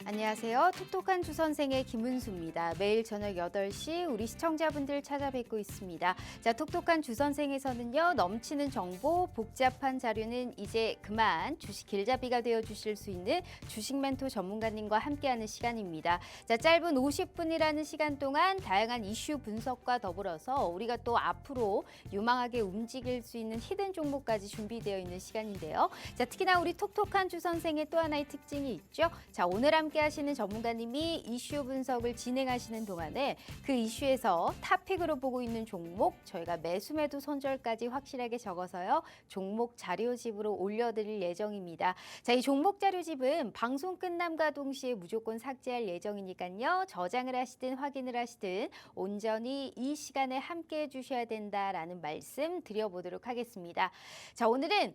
안녕하세요. 톡톡한 주선생의 김은수입니다. 매일 저녁 8시 우리 시청자분들 찾아뵙고 있습니다. 자, 톡톡한 주선생에서는요. 넘치는 정보, 복잡한 자료는 이제 그만 주식 길잡이가 되어주실 수 있는 주식 멘토 전문가님과 함께하는 시간입니다. 자, 짧은 50분이라는 시간 동안 다양한 이슈 분석과 더불어서 우리가 또 앞으로 유망하게 움직일 수 있는 히든 종목까지 준비되어 있는 시간인데요. 자, 특히나 우리 톡톡한 주선생의 또 하나의 특징이 있죠. 자, 오늘 함께 하시는 전문가님이 이슈 분석을 진행하시는 동안에 그 이슈에서 탑픽으로 보고 있는 종목 저희가 매수 매도 손절까지 확실하게 적어서요. 종목 자료집으로 올려드릴 예정입니다. 자, 이 종목 자료집은 방송 끝남과 동시에 무조건 삭제할 예정이니까요. 저장을 하시든 확인을 하시든 온전히 이 시간에 함께해 주셔야 된다라는 말씀 드려보도록 하겠습니다. 자, 오늘은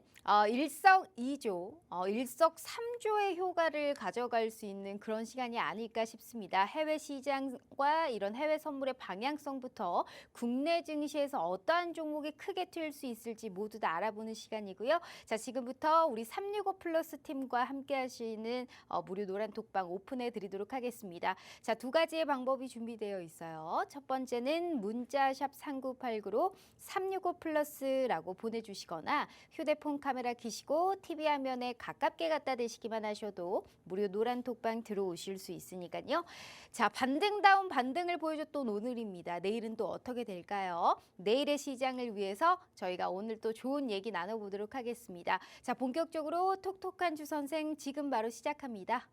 일석이조, 일석삼조의 효과를 가져갈 수 있는 그런 시간이 아닐까 싶습니다. 해외 시장과 이런 해외 선물의 방향성부터 국내 증시에서 어떠한 종목이 크게 튈 수 있을지 모두 다 알아보는 시간이고요. 자, 지금부터 우리 365 플러스 팀과 함께 하시는 무료 노란 톡방 오픈해 드리도록 하겠습니다. 자, 두 가지의 방법이 준비되어 있어요. 첫 번째는 문자 샵 3989로 365 플러스라고 보내주시거나 휴대폰 카메라 켜시고 TV 화면에 가깝게 갖다 대시기만 하셔도 무료 노란 톡방 들어오실 수 있으니까요. 자, 반등다운 반등을 보여줬던 오늘입니다. 내일은 또 어떻게 될까요? 내일의 시장을 위해서 저희가 오늘 또 좋은 얘기 나눠보도록 하겠습니다. 자, 본격적으로 톡톡한 주선생 지금 바로 시작합니다.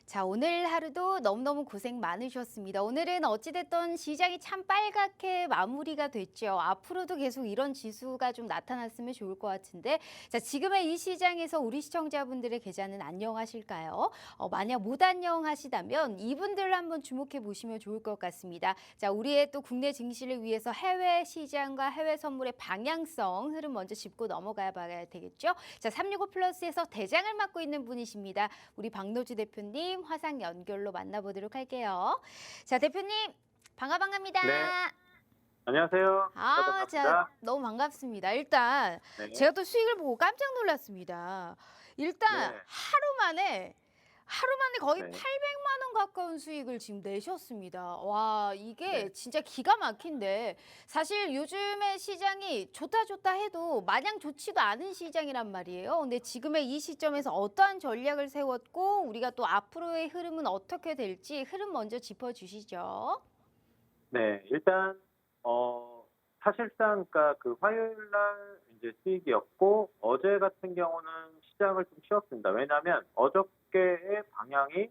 자, 오늘 하루도 너무너무 고생 많으셨습니다. 오늘은 어찌됐든 시장이 참 빨갛게 마무리가 됐죠. 앞으로도 계속 이런 지수가 좀 나타났으면 좋을 것 같은데 자, 지금의 이 시장에서 우리 시청자분들의 계좌는 안녕하실까요? 만약 못 안녕하시다면 이분들 한번 주목해 보시면 좋을 것 같습니다. 자, 우리의 또 국내 증시를 위해서 해외 시장과 해외 선물의 방향성 흐름 먼저 짚고 넘어가 봐야 되겠죠. 자, 365 플러스에서 대장을 맡고 있는 분이십니다. 우리 박노주 대표님 화상 연결로 만나보도록 할게요. 자, 대표님 반갑습니다. 네, 안녕하세요. 자, 반갑습니다. 너무 반갑습니다. 일단 네, 제가 또 수익을 보고 깜짝 놀랐습니다. 일단 네, 하루 만에 거의 네, 800만 원 가까운 수익을 지금 내셨습니다. 와, 네, 이게 진짜 기가 막힌데 사실 요즘의 시장이 좋다 해도 마냥 좋지도 않은 시장이란 말이에요. 근데 지금의 이 시점에서 어떠한 전략을 세웠고 우리가 또 앞으로의 흐름은 어떻게 될지 흐름 먼저 짚어주시죠. 네. 일단 사실상 그러니까 그 화요일 날 이제 수익이었고 어제 같은 경우는 시장을 좀 쉬었습니다. 왜냐하면 어저께의 방향이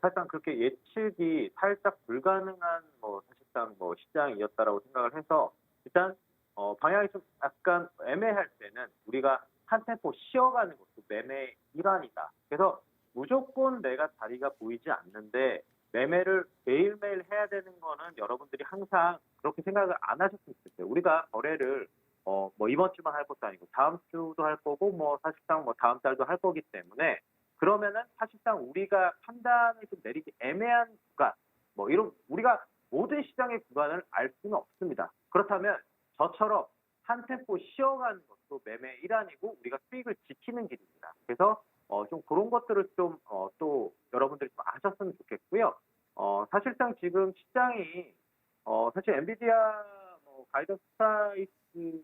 사실상 그렇게 예측이 살짝 불가능한 사실상 시장이었다라고 생각을 해서 일단 방향이 좀 약간 애매할 때는 우리가 한 템포 쉬어가는 것도 매매의 일환이다. 그래서 무조건 내가 다리가 보이지 않는데 매매를 매일매일 해야 되는 거는 여러분들이 항상 그렇게 생각을 안 하셨으면 좋겠어요. 우리가 거래를 이번 주만 할 것도 아니고 다음 주도 할 거고 사실상 다음 달도 할 거기 때문에 그러면은 사실상 우리가 판단을 좀 내리기 애매한 구간 이런 우리가 모든 시장의 구간을 알 수는 없습니다. 그렇다면 저처럼 한 템포 쉬어가는 것도 매매의 일환이고 우리가 수익을 지키는 길입니다. 그래서 좀 그런 것들을 좀 또 여러분들이 좀 아셨으면 좋겠고요. 사실상 지금 시장이 사실 엔비디아 가이던스 프라이스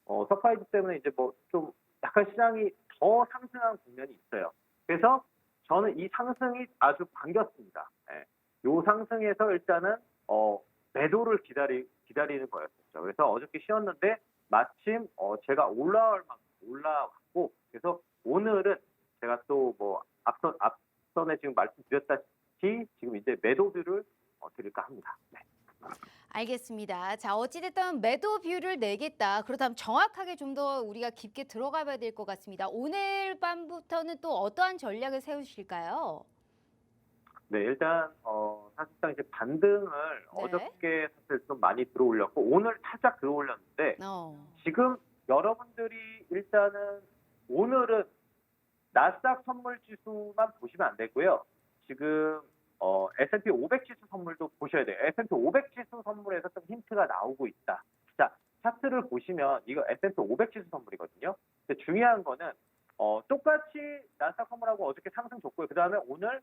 서프라이즈 때문에 이제 좀 약간 시장이 더 상승한 국면이 있어요. 그래서 저는 이 상승이 아주 반갑습니다. 예. 요 상승에서 일단은 매도를 기다리는 거였었죠. 그래서 어저께 쉬었는데 마침 제가 올라올 만큼 올라왔고, 그래서 오늘은 제가 또 뭐 앞선에 지금 말씀드렸다시피 지금 이제 매도뷰를 드릴까 합니다. 네. 알겠습니다. 자, 어찌됐든 매도 뷰를 내겠다. 그렇다면 정확하게 좀 더 우리가 깊게 들어가 봐야 될 것 같습니다. 오늘 밤부터는 또 어떠한 전략을 세우실까요? 네, 일단 사실상 이제 반등을 네. 어저께 사실 좀 많이 들어올렸고 오늘 살짝 들어올렸는데, 어. 지금 여러분들이 일단은 오늘은 나스닥 선물 지수만 보시면 안 되고요. 지금 S&P 500 지수 선물도 보셔야 돼요. S&P 500 지수 선물에서 좀 힌트가 나오고 있다. 자, 차트를 보시면 이거 S&P 500 지수 선물이거든요. 근데 중요한 거는 똑같이 나스닥 선물하고 어저께 상승 줬고요. 그 다음에 오늘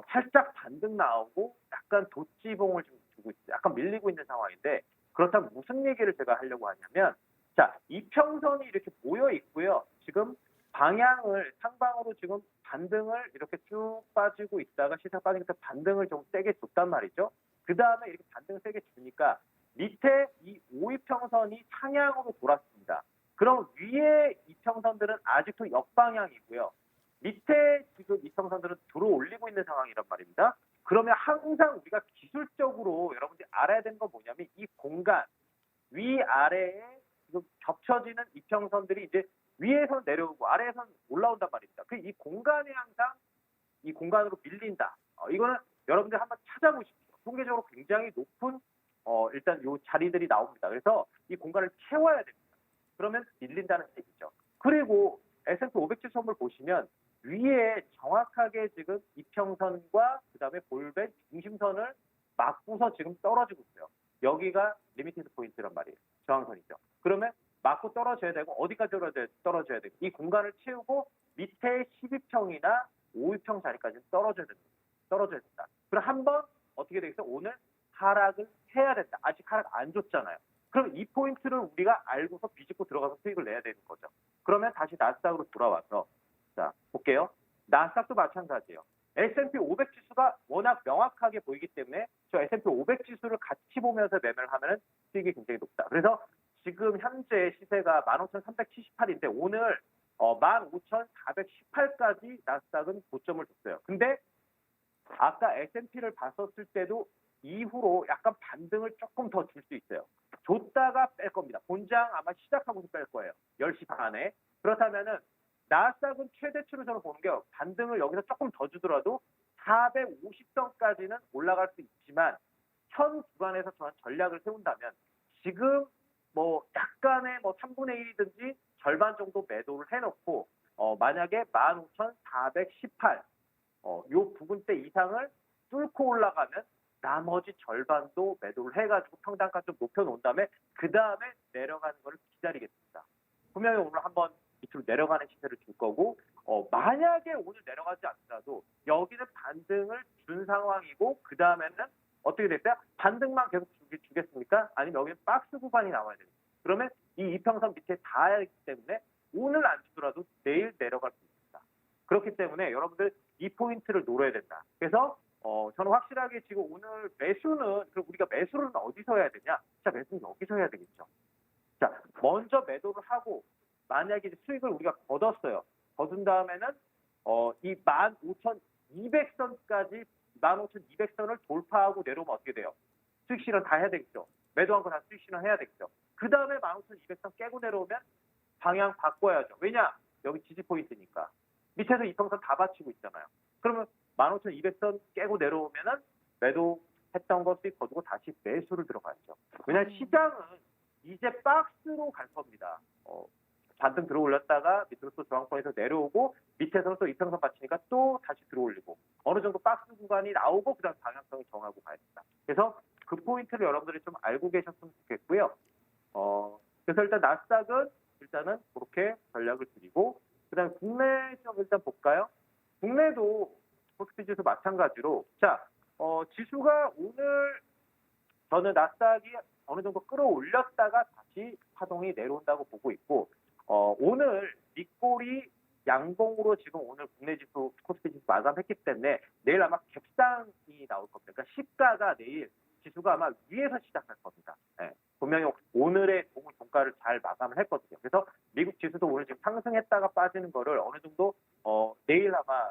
살짝 반등 나오고 약간 도치봉을 좀 주고 있어요. 약간 밀리고 있는 상황인데, 그렇다면 무슨 얘기를 제가 하려고 하냐면, 자, 이평선이 이렇게 모여 있고요. 지금 방향을 상방으로 지금 반등을 이렇게 쭉 빠지고 있다가 시세 빠지니까 반등을 좀 세게 줬단 말이죠. 그 다음에 이렇게 반등 세게 주니까 밑에 이 5이평선이 상향으로 돌았습니다. 그럼 위에 이평선들은 아직도 역방향이고요. 밑에 지금 이평선들은 들어올리고 있는 상황이란 말입니다. 그러면 항상 우리가 기술적으로 여러분들이 알아야 되는 건 뭐냐면, 이 공간 위아래에 지금 겹쳐지는 이평선들이 이제 위에서 내려오고 아래에서 올라온단 말입니다. 그 이 공간이 항상 이 공간으로 밀린다. 이거는 여러분들 한번 찾아보십시오. 통계적으로 굉장히 높은 일단 요 자리들이 나옵니다. 그래서 이 공간을 채워야 됩니다. 그러면 밀린다는 얘기죠. 그리고 S&P 500 지수 선물 보시면 위에 정확하게 지금 이평선과 그다음에 볼벳 중심선을 맞고서 지금 떨어지고 있어요. 여기가 리미티드 포인트란 말이에요. 저항선이죠. 그러면 맞고 떨어져야 되고, 어디까지 떨어져야 되고, 이 공간을 채우고 밑에 12평이나 5평 자리까지 떨어져야 된다. 그럼 한번 어떻게 되겠어? 오늘 하락을 해야 된다. 아직 하락 안 줬잖아요. 그럼 이 포인트를 우리가 알고서 비집고 들어가서 수익을 내야 되는 거죠. 그러면 다시 나스닥으로 돌아와서, 자, 볼게요. 나스닥도 마찬가지예요. S&P 500 지수가 워낙 명확하게 보이기 때문에 저 S&P 500 지수를 같이 보면서 매매를 하면 수익이 굉장히 높다. 그래서 지금 현재 시세가 15,378인데 오늘 15,418까지 나스닥은 고점을 줬어요. 근데 아까 S&P를 봤었을 때도 이후로 약간 반등을 조금 더 줄 수 있어요. 줬다가 뺄 겁니다. 본장 아마 시작하고서 뺄 거예요. 10시 반에. 그렇다면은 나스닥은 최대치로 저는 보는 게, 반등을 여기서 조금 더 주더라도 450선까지는 올라갈 수 있지만 현 구간에서 저는 전략을 세운다면 지금 뭐 약간의 뭐 3분의 1이든지 절반 정도 매도를 해놓고 만약에 15,418 요 부분대 이상을 뚫고 올라가면 나머지 절반도 매도를 해가지고 평단가 좀 높여놓은 다음에 그 다음에 내려가는 거를 기다리겠습니다. 분명히 오늘 한번 밑으로 내려가는 시세를 줄 거고, 만약에 오늘 내려가지 않더라도 여기는 반등을 준 상황이고, 그 다음에는 어떻게 됐어요? 반등만 계속 주겠습니까? 아니면 여기는 박스 구간이 나와야 됩니다. 그러면 이 이평선 밑에 닿아야 하기 때문에 오늘 안 주더라도 내일 내려갈 수 있습니다. 그렇기 때문에 여러분들 이 포인트를 노려야 된다. 그래서 저는 확실하게 지금 오늘 매수는, 그럼 우리가 매수는 어디서 해야 되냐? 자, 매수는 여기서 해야 되겠죠. 자, 먼저 매도를 하고 만약에 이제 수익을 우리가 거뒀어요. 거둔 다음에는 이 15,200선까지 15,200선을 돌파하고 내려오면 어떻게 돼요? 수익 실현 다 해야 되겠죠. 매도한 거 다 수익 실현 해야 되겠죠. 그 다음에 15,200선 깨고 내려오면 방향 바꿔야죠. 왜냐? 여기 지지 포인트니까. 밑에서 이평선 다 받치고 있잖아요. 그러면 15,200선 깨고 내려오면은 매도했던 거 수익 거두고 다시 매수를 들어가야죠. 왜냐하면 시장은 이제 박스로 갈 겁니다. 반등 들어올렸다가 밑으로 또 저항권에서 내려오고 밑에서 또 이평선 받치니까 또 다시 들어올리고 어느 정도 박스 구간이 나오고 그다음 방향성을 정하고 가야 된다. 그래서 그 포인트를 여러분들이 좀 알고 계셨으면 좋겠고요. 그래서 일단 나스닥은 일단은 그렇게 전략을 드리고, 그다음에 국내 좀 일단 볼까요? 국내도 코스피 지수 마찬가지로, 자, 지수가 오늘 저는 나스닥이 어느 정도 끌어올렸다가 다시 파동이 내려온다고 보고 있고, 오늘 밑골이 양봉으로 지금 오늘 국내 지수, 코스피 지수 마감했기 때문에 내일 아마 갭상이 나올 겁니다. 그러니까 시가가 내일 지수가 아마 위에서 시작할 겁니다. 예, 분명히 오늘의 종가를 잘 마감을 했거든요. 그래서 미국 지수도 오늘 지금 상승했다가 빠지는 거를 어느 정도 내일 아마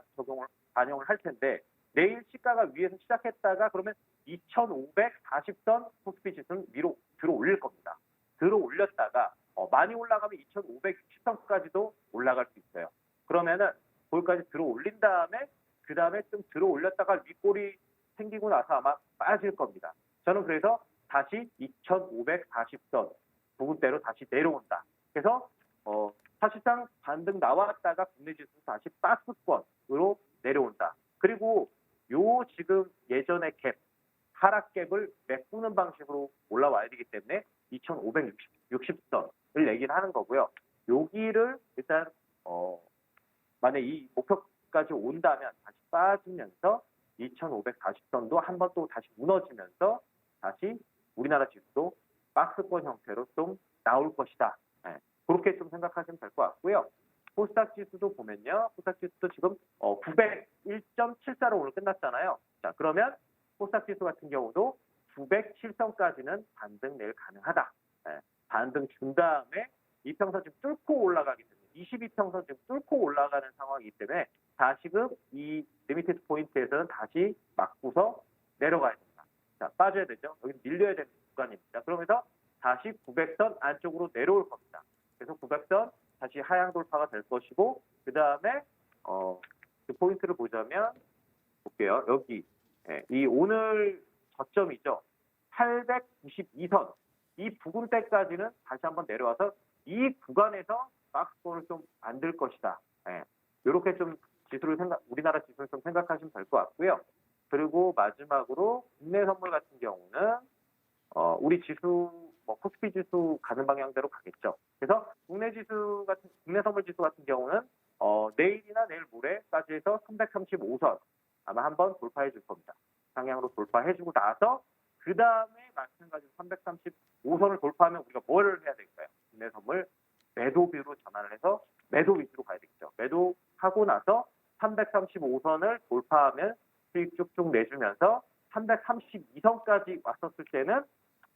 반영을 할 텐데 내일 시가가 위에서 시작했다가 그러면 2,540선 코스피 지수는 위로 들어 올릴 겁니다. 들어 올렸다가 많이 올라가면 2,560선까지도 올라갈 수 있어요. 그러면은 거기까지 들어 올린 다음에 그 다음에 좀 들어 올렸다가 윗골이 생기고 나서 아마 빠질 겁니다. 저는 그래서 다시 2,540선 부근대로 다시 내려온다. 그래서 사실상 반등 나왔다가 국내 지수 다시 박스권으로 내려온다. 그리고 요 지금 예전의 갭 하락 갭을 메꾸는 방식으로 올라와야 되기 때문에 2,560선을 얘기를 하는 거고요. 여기를 일단 만약 이 목표까지 온다면 다시 빠지면서 2,540선도 한 번 또 다시 무너지면서 다시 우리나라 지수도 박스권 형태로 좀 나올 것이다. 네, 그렇게 좀 생각하시면 될 것 같고요. 코스닥 지수도 보면요. 코스닥 지수도 지금 901.74로 오늘 끝났잖아요. 자, 그러면 코스닥 지수 같은 경우도 907선까지는 반등 내일 가능하다. 네, 반등 준 다음에 이평선 지금 뚫고 올라가기 때문에 22평선 지금 뚫고 올라가는 상황이기 때문에 다시금 이 리미티드 포인트에서는 다시 맞고서 내려가야 됩니다. 자, 빠져야 되죠. 여기 밀려야 되는 구간입니다. 그러면서 다시 900선 안쪽으로 내려올 겁니다. 그래서 900선 다시 하향 돌파가 될 것이고 그 다음에 그 포인트를 보자면 볼게요. 여기 이 오늘 저점이죠. 892선 이 부근대까지는 다시 한번 내려와서 이 구간에서 박스권을 좀 만들 것이다. 이렇게 좀 우리나라 지수를 좀 생각하시면 될 것 같고요. 그리고 마지막으로 국내 선물 같은 경우는 우리 지수, 코스피 지수 가는 방향대로 가겠죠. 그래서 국내 선물 지수 같은 경우는 내일이나 내일 모레까지 해서 335선 아마 한번 돌파해 줄 겁니다. 상향으로 돌파해 주고 나서 그 다음에 마찬가지로 335선을 돌파하면 우리가 뭘 해야 될까요? 국내 선물 매도비로 전환을 해서 매도 위주로 가야 되겠죠. 매도하고 나서 335선을 돌파하면 수익 쭉쭉 내주면서 332선까지 왔었을 때는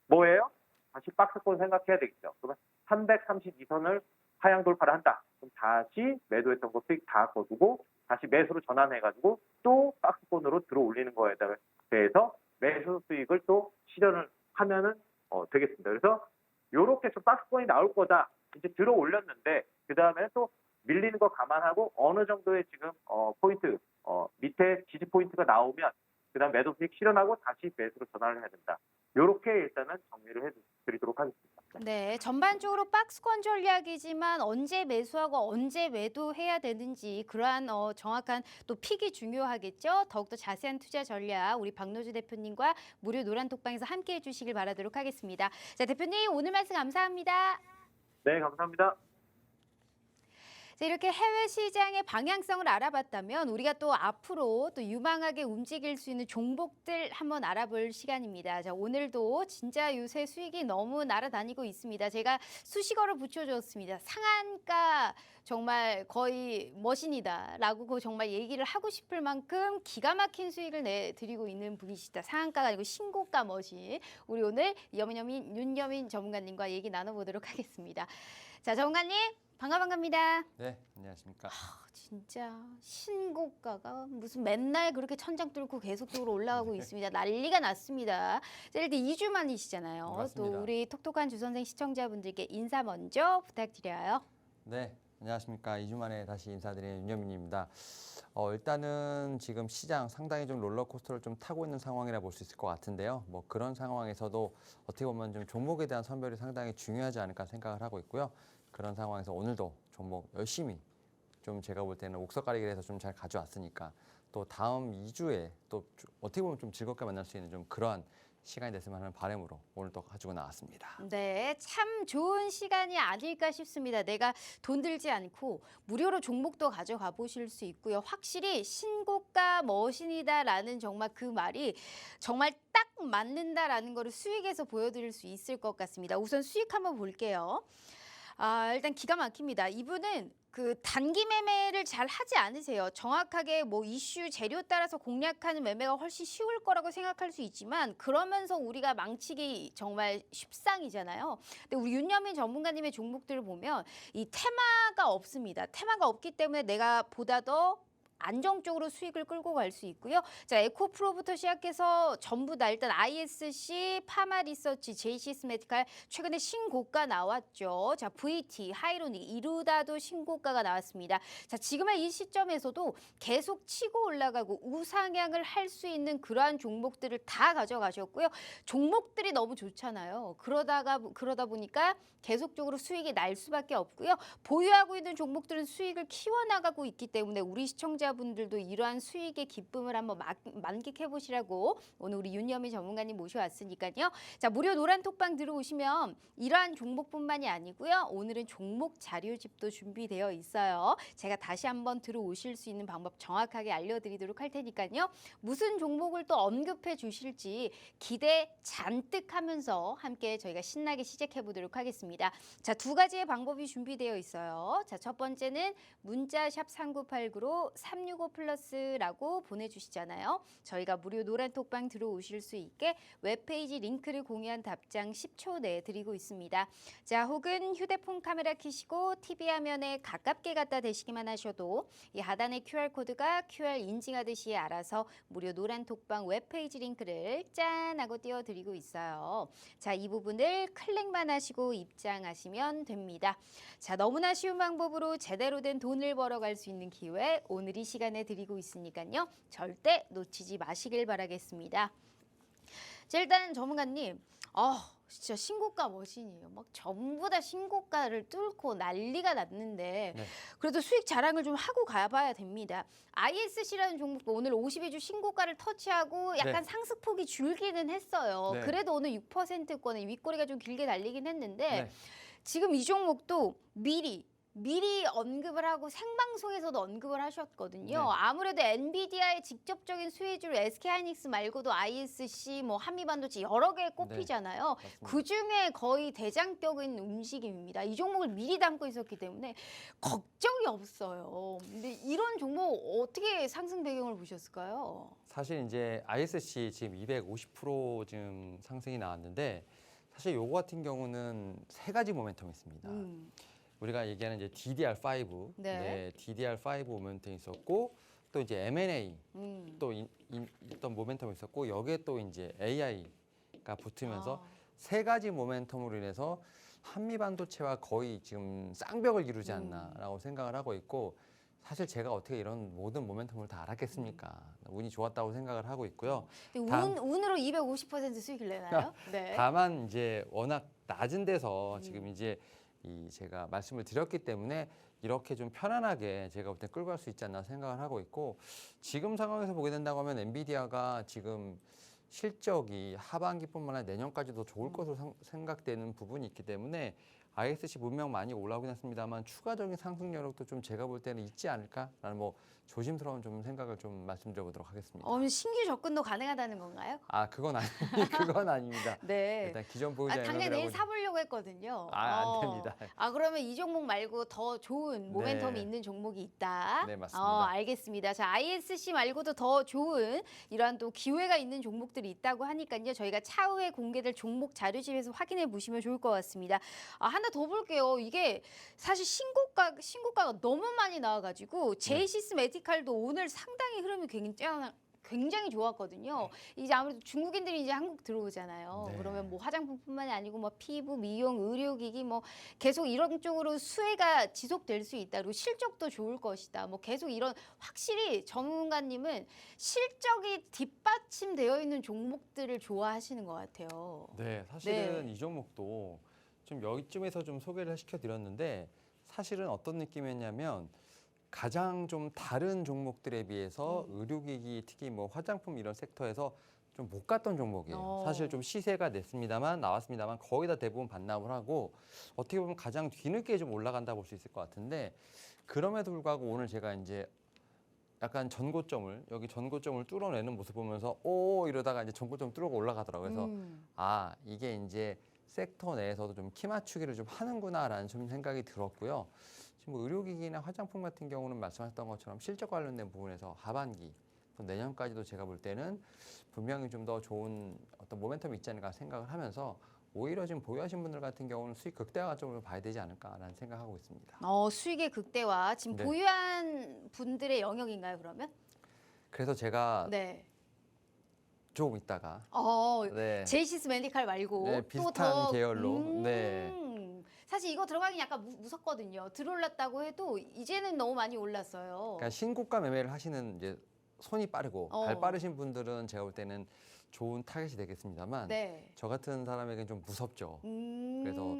뭐예요? 다시 박스권 생각해야 되겠죠. 그러면 332선을 하향 돌파를 한다. 그럼 다시 매도했던 거 수익 다 거두고 다시 매수로 전환해가지고 또 박스권으로 들어 올리는 거에 대해서 매수 수익을 또 실현을 하면은 되겠습니다. 그래서 이렇게 좀 박스권이 나올 거다. 이제 들어 올렸는데 그 다음에 또 밀리는 거 감안하고 어느 정도의 지금 포인트 밑에 지지 포인트가 나오면 그다음 매도 수익 실현하고 다시 매수로 전환을 해야 된다. 이렇게 일단은 정리를 해드리도록 하겠습니다. 네, 전반적으로 박스권 전략이지만 언제 매수하고 언제 매도해야 되는지 그러한 정확한 또 픽이 중요하겠죠. 더욱더 자세한 투자 전략 우리 박노주 대표님과 무료 노란 톡방에서 함께해 주시길 바라도록 하겠습니다. 자, 대표님 오늘 말씀 감사합니다. 네, 감사합니다. 자, 이렇게 해외 시장의 방향성을 알아봤다면 우리가 또 앞으로 또 유망하게 움직일 수 있는 종목들 한번 알아볼 시간입니다. 자, 오늘도 진짜 요새 수익이 너무 날아다니고 있습니다. 제가 수식어를 붙여줬습니다. 상한가 정말 거의 머신이다라고 그 정말 얘기를 하고 싶을 만큼 기가 막힌 수익을 내드리고 있는 분이시다. 상한가가 아니고 신고가 머신. 우리 오늘 윤여민 전문가님과 얘기 나눠보도록 하겠습니다. 자, 전문가님. 반갑습니다. 네, 안녕하십니까. 진짜 신고가가 무슨 맨날 그렇게 천장 뚫고 계속적으로 올라가고 있습니다. 난리가 났습니다. 자, 일단 2주 만이시잖아요. 맞습니다. 또 우리 톡톡한 주선생 시청자분들께 인사 먼저 부탁드려요. 네, 안녕하십니까. 2주 만에 다시 인사드리는 윤여민입니다. 일단은 지금 시장 상당히 좀 롤러코스터를 좀 타고 있는 상황이라 볼 수 있을 것 같은데요. 뭐 그런 상황에서도 어떻게 보면 좀 종목에 대한 선별이 상당히 중요하지 않을까 생각을 하고 있고요. 그런 상황에서 오늘도 종목 열심히 좀 제가 볼 때는 옥석가리기를 해서 좀 잘 가져왔으니까 또 다음 2주에 또 어떻게 보면 좀 즐겁게 만날 수 있는 좀 그러한 시간이 됐으면 하는 바람으로 오늘 또 가지고 나왔습니다. 네, 참 좋은 시간이 아닐까 싶습니다. 내가 돈 들지 않고 무료로 종목도 가져가 보실 수 있고요. 확실히 신고가 머신이다라는 정말 그 말이 정말 딱 맞는다라는 거를 수익에서 보여드릴 수 있을 것 같습니다. 우선 수익 한번 볼게요. 일단 기가 막힙니다. 이분은 그 단기 매매를 잘 하지 않으세요. 정확하게 뭐 이슈 재료 따라서 공략하는 매매가 훨씬 쉬울 거라고 생각할 수 있지만 그러면서 우리가 망치기 정말 쉽상이잖아요. 근데 우리 윤여민 전문가님의 종목들을 보면 이 테마가 없습니다. 테마가 없기 때문에 내가 보다 더 안정적으로 수익을 끌고 갈 수 있고요. 자, 에코프로부터 시작해서 전부 다 일단 ISC, 파마리서치, 제이시스 메디칼 최근에 신고가 나왔죠. 자, VT, 하이로닉, 이루다도 신고가가 나왔습니다. 자, 지금의 이 시점에서도 계속 치고 올라가고 우상향을 할 수 있는 그러한 종목들을 다 가져가셨고요. 종목들이 너무 좋잖아요. 그러다 보니까 계속적으로 수익이 날 수밖에 없고요. 보유하고 있는 종목들은 수익을 키워나가고 있기 때문에 우리 시청자분들도 이러한 수익의 기쁨을 한번 만끽해 보시라고 오늘 우리 윤여미 전문가님 모셔왔으니까요. 자, 무료 노란톡방 들어오시면 이러한 종목뿐만이 아니고요. 오늘은 종목 자료집도 준비되어 있어요. 제가 다시 한번 들어오실 수 있는 방법 정확하게 알려드리도록 할 테니까요. 무슨 종목을 또 언급해 주실지 기대 잔뜩 하면서 함께 저희가 신나게 시작해 보도록 하겠습니다. 자, 두 가지의 방법이 준비되어 있어요. 자, 첫 번째는 문자 샵 3989로 365 플러스라고 보내주시잖아요. 저희가 무료 노란톡방 들어오실 수 있게 웹페이지 링크를 공유한 답장 10초 내에 드리고 있습니다. 자, 혹은 휴대폰 카메라 켜시고 TV 화면에 가깝게 갖다 대시기만 하셔도 이 하단의 QR코드가 QR 인증하듯이 알아서 무료 노란톡방 웹페이지 링크를 짠 하고 띄워드리고 있어요. 자, 이 부분을 클릭만 하시고 입장하시면 됩니다. 자, 너무나 쉬운 방법으로 제대로 된 돈을 벌어갈 수 있는 기회 오늘 이 시간에 드리고 있으니까요. 절대 놓치지 마시길 바라겠습니다. 자, 일단 전문가님, 진짜 신고가 머신이에요. 막 전부 다 신고가를 뚫고 난리가 났는데 네. 그래도 수익 자랑을 좀 하고 가봐야 됩니다. ISC라는 종목도 오늘 52주 신고가를 터치하고 약간 네. 상승폭이 줄기는 했어요. 네. 그래도 오늘 6%권의 윗꼬리가 좀 길게 달리긴 했는데 네. 지금 이 종목도 미리 언급을 하고 생방송에서도 언급을 하셨거든요. 네. 아무래도 엔비디아의 직접적인 수혜주로 SK하이닉스 말고도 ISC, 뭐 한미반도체 여러 개 꼽히잖아요. 맞습니다. 그 중에 거의 대장격인 움직임입니다. 이 종목을 미리 담고 있었기 때문에 걱정이 없어요. 근데 이런 종목 어떻게 상승 배경을 보셨을까요? 사실 이제 ISC 지금 250% 지금 상승이 나왔는데 사실 요거 같은 경우는 세 가지 모멘텀이 있습니다. 우리가 얘기하는 이제 DDR5, 네. DDR5 모멘텀이 있었고 또 이제 M&A 또 있던 모멘텀이 있었고 여기에 또 이제 AI가 붙으면서 세 가지 모멘텀으로 인해서 한미 반도체와 거의 지금 쌍벽을 이루지 않나라고 생각을 하고 있고 사실 제가 어떻게 이런 모든 모멘텀을 다 알았겠습니까? 운이 좋았다고 생각을 하고 있고요. 운으로 250% 수익을 내나요? 네. 다만 이제 워낙 낮은 데서 지금 이제 제가 말씀을 드렸기 때문에 이렇게 좀 편안하게 제가 볼 때 끌고 갈 수 있지 않나 생각을 하고 있고 지금 상황에서 보게 된다고 하면 엔비디아가 지금 실적이 하반기뿐만 아니라 내년까지도 좋을 것으로 생각되는 부분이 있기 때문에 ISC 분명 많이 올라오긴 했습니다만 추가적인 상승 여력도 좀 제가 볼 때는 있지 않을까라는 뭐 조심스러운 좀 생각을 좀 말씀드려보도록 하겠습니다. 신규 접근도 가능하다는 건가요? 그건 그건 아닙니다. 네. 일단 기존 보유자 당장 내일 연합이라고 사보려고 했거든요. 안 됩니다. 그러면 이 종목 말고 더 좋은 모멘텀이 네. 있는 종목이 있다. 네, 맞습니다. 알겠습니다. 자, ISC 말고도 더 좋은 이러한 또 기회가 있는 종목들이 있다고 하니까요. 저희가 차후에 공개될 종목 자료집에서 확인해 보시면 좋을 것 같습니다. 하나 더 볼게요. 이게 사실 신고가가 너무 많이 나와가지고 제이시스 메디칼도 오늘 상당히 흐름이 굉장히 좋았거든요. 이제 아무래도 중국인들이 이제 한국 들어오잖아요. 네. 그러면 뭐 화장품뿐만이 아니고 뭐 피부, 미용, 의료기기 뭐 계속 이런 쪽으로 수혜가 지속될 수 있다. 그리고 실적도 좋을 것이다. 뭐 계속 이런 확실히 전문가님은 실적이 뒷받침되어 있는 종목들을 좋아하시는 것 같아요. 네, 사실은 이 종목도 좀 여기쯤에서 좀 소개를 시켜드렸는데 사실은 어떤 느낌이었냐면 가장 좀 다른 종목들에 비해서 의료기기 특히 뭐 화장품 이런 섹터에서 좀 못 갔던 종목이에요. 사실 좀 시세가 나왔습니다만 거의 다 대부분 반납을 하고 어떻게 보면 가장 뒤늦게 좀 올라간다 볼 수 있을 것 같은데 그럼에도 불구하고 오늘 제가 이제 약간 전고점을 뚫어내는 모습 보면서 이러다가 이제 전고점 뚫고 올라가더라고요. 그래서 이게 이제 섹터 내에서도 좀 키 맞추기를 좀 하는구나라는 좀 생각이 들었고요. 지금 뭐 의료기기나 화장품 같은 경우는 말씀하셨던 것처럼 실적 관련된 부분에서 하반기 또 내년까지도 제가 볼 때는 분명히 좀 더 좋은 어떤 모멘텀이 있지 않을까 생각을 하면서 오히려 지금 보유하신 분들 같은 경우는 수익 극대화 쪽으로 봐야 되지 않을까라는 생각하고 있습니다. 수익의 극대화 지금 네. 보유한 분들의 영역인가요, 그러면? 그래서 제가 네. 조금 있다가 네. 제이시스 메디칼 말고 네, 또 비슷한 더 계열로. 네. 사실 이거 들어가긴 약간 무섭거든요. 들어올랐다고 해도 이제는 너무 많이 올랐어요. 그러니까 신고가 매매를 하시는 이제 손이 빠르고 발 빠르신 분들은 제가 볼 때는 좋은 타겟이 되겠습니다만 네. 저 같은 사람에게는 좀 무섭죠. 그래서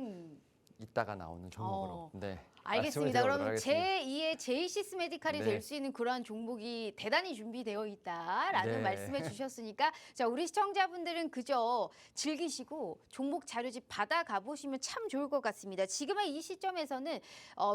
이따가 나오는 종목으로. 네. 알겠습니다. 말씀을 그럼 드려보도록 제2의 제이시스 메디칼이 네. 될 수 있는 그러한 종목이 대단히 준비되어 있다라는 네. 말씀해 주셨으니까 자, 우리 시청자분들은 그저 즐기시고 종목 자료집 받아가 보시면 참 좋을 것 같습니다. 지금의 이 시점에서는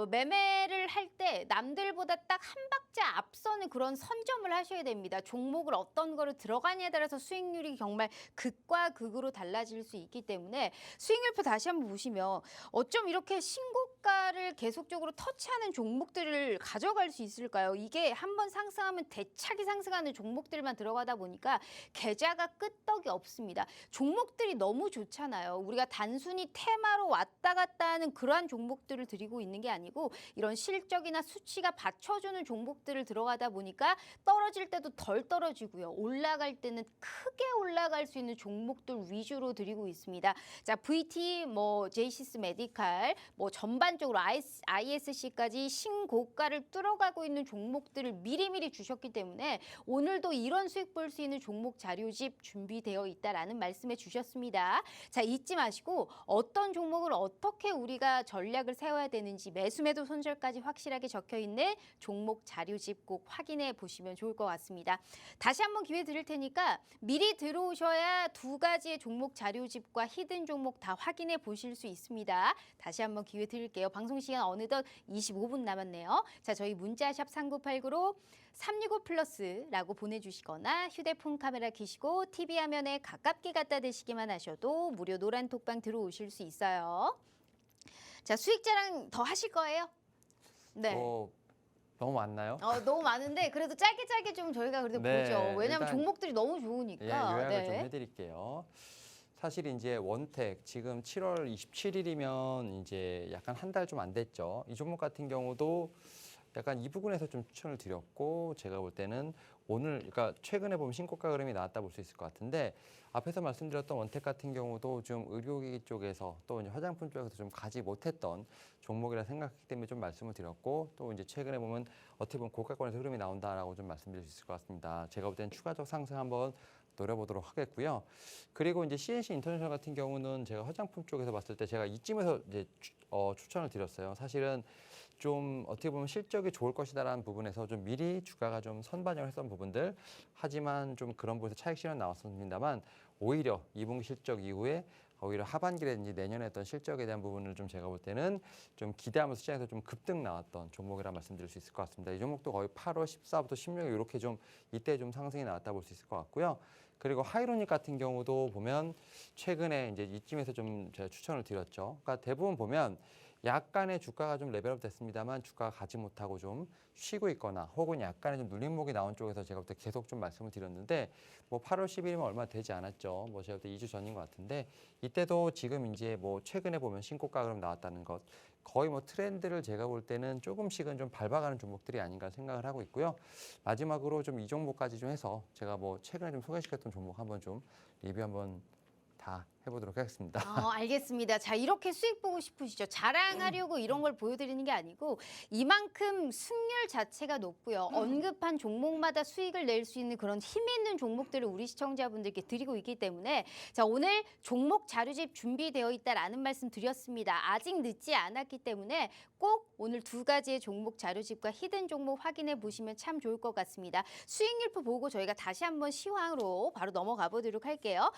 매매를 할 때 남들보다 딱 한 박자 앞서는 그런 선점을 하셔야 됩니다. 종목을 어떤 거를 들어가냐에 따라서 수익률이 정말 극과 극으로 달라질 수 있기 때문에 수익률표 다시 한번 보시면 어쩜 이렇게 신고가를 계속적으로 터치하는 종목들을 가져갈 수 있을까요? 이게 한번 상승하면 대차게 상승하는 종목들만 들어가다 보니까 계좌가 끄떡이 없습니다. 종목들이 너무 좋잖아요. 우리가 단순히 테마로 왔다 갔다 하는 그러한 종목들을 드리고 있는 게 아니고 이런 실적이나 수치가 받쳐주는 종목들을 들어가다 보니까 떨어질 때도 덜 떨어지고요. 올라갈 때는 크게 올라갈 수 있는 종목들 위주로 드리고 있습니다. 자, VT, 제이시스 메디칼, 전반적으로 ISC까지 신고가를 뚫어가고 있는 종목들을 미리미리 주셨기 때문에 오늘도 이런 수익 볼 수 있는 종목 자료집 준비되어 있다라는 말씀해 주셨습니다. 자, 잊지 마시고 어떤 종목을 어떻게 우리가 전략을 세워야 되는지 매수 매도 손절까지 확실하게 적혀 있는 종목 자료집 꼭 확인해 보시면 좋을 것 같습니다. 다시 한번 기회 드릴 테니까 미리 들어오셔야 두 가지의 종목 자료집과 히든 종목 다 확인해 보실 수 있습니다. 다시 한번 기회 드릴게요. 방송 시간 어느덧 25분 남았네요. 자, 저희 문자샵 3989로 365플러스라고 보내주시거나 휴대폰 카메라 켜시고 TV 화면에 가깝게 갖다 대시기만 하셔도 무료 노란 톡방 들어오실 수 있어요. 자, 수익 자랑 더 하실 거예요? 네. 너무 많나요? 너무 많은데 그래도 짧게 좀 저희가 그래도 네, 보죠. 왜냐하면 일단 종목들이 너무 좋으니까. 예, 요약을 네. 좀 해드릴게요. 사실 이제 원택 지금 7월 27일이면 이제 약간 한 달 좀 안 됐죠. 이 종목 같은 경우도 약간 이 부분에서 좀 추천을 드렸고 제가 볼 때는 오늘 그러니까 최근에 보면 신고가 흐름이 나왔다 볼 수 있을 것 같은데 앞에서 말씀드렸던 원택 같은 경우도 좀 의료기기 쪽에서 또 이제 화장품 쪽에서 좀 가지 못했던 종목이라 생각했기 때문에 좀 말씀을 드렸고 또 이제 최근에 보면 어떻게 보면 고가권에서 흐름이 나온다라고 좀 말씀드릴 수 있을 것 같습니다. 제가 볼 때는 추가적 상승 한번 노려보도록 하겠고요. 그리고 이제 CNC 인터내셔널 같은 경우는 제가 화장품 쪽에서 봤을 때 제가 이쯤에서 이제 추천을 드렸어요. 사실은 좀 어떻게 보면 실적이 좋을 것이다라는 부분에서 좀 미리 주가가 좀 선반영을 했던 부분들 하지만 좀 그런 부분에서 차익 실현 나왔습니다만 오히려 2분기 실적 이후에 오히려 하반기라든지 내년에 했던 실적에 대한 부분을 좀 제가 볼 때는 좀 기대하면서 시장에서 좀 급등 나왔던 종목이라 말씀드릴 수 있을 것 같습니다. 이 종목도 거의 8월 14부터 16일 이렇게 좀 이때 좀 상승이 나왔다 볼 수 있을 것 같고요. 그리고 하이로닉 같은 경우도 보면 최근에 이제 이쯤에서 좀 제가 추천을 드렸죠. 그러니까 대부분 보면 약간의 주가가 좀 레벨업 됐습니다만 주가가 가지 못하고 좀 쉬고 있거나 혹은 약간의 좀 눌림목이 나온 쪽에서 제가 볼 때 계속 좀 말씀을 드렸는데 8월 10일이면 얼마 되지 않았죠. 제가 볼 때 2주 전인 것 같은데 이때도 지금 이제 최근에 보면 신고가 그럼 나왔다는 것 거의 트렌드를 제가 볼 때는 조금씩은 좀 밟아가는 종목들이 아닌가 생각을 하고 있고요. 마지막으로 좀 이 종목까지 좀 해서 제가 최근에 좀 소개시켰던 종목 한번 좀 리뷰 한번 다 해보도록 하겠습니다. 알겠습니다. 자, 이렇게 수익 보고 싶으시죠? 자랑하려고 이런 걸 보여드리는 게 아니고 이만큼 승률 자체가 높고요. 언급한 종목마다 수익을 낼 수 있는 그런 힘 있는 종목들을 우리 시청자분들께 드리고 있기 때문에 자, 오늘 종목 자료집 준비되어 있다라는 말씀 드렸습니다. 아직 늦지 않았기 때문에 꼭 오늘 두 가지의 종목 자료집과 히든 종목 확인해 보시면 참 좋을 것 같습니다. 수익률표 보고 저희가 다시 한번 시황으로 바로 넘어가 보도록 할게요.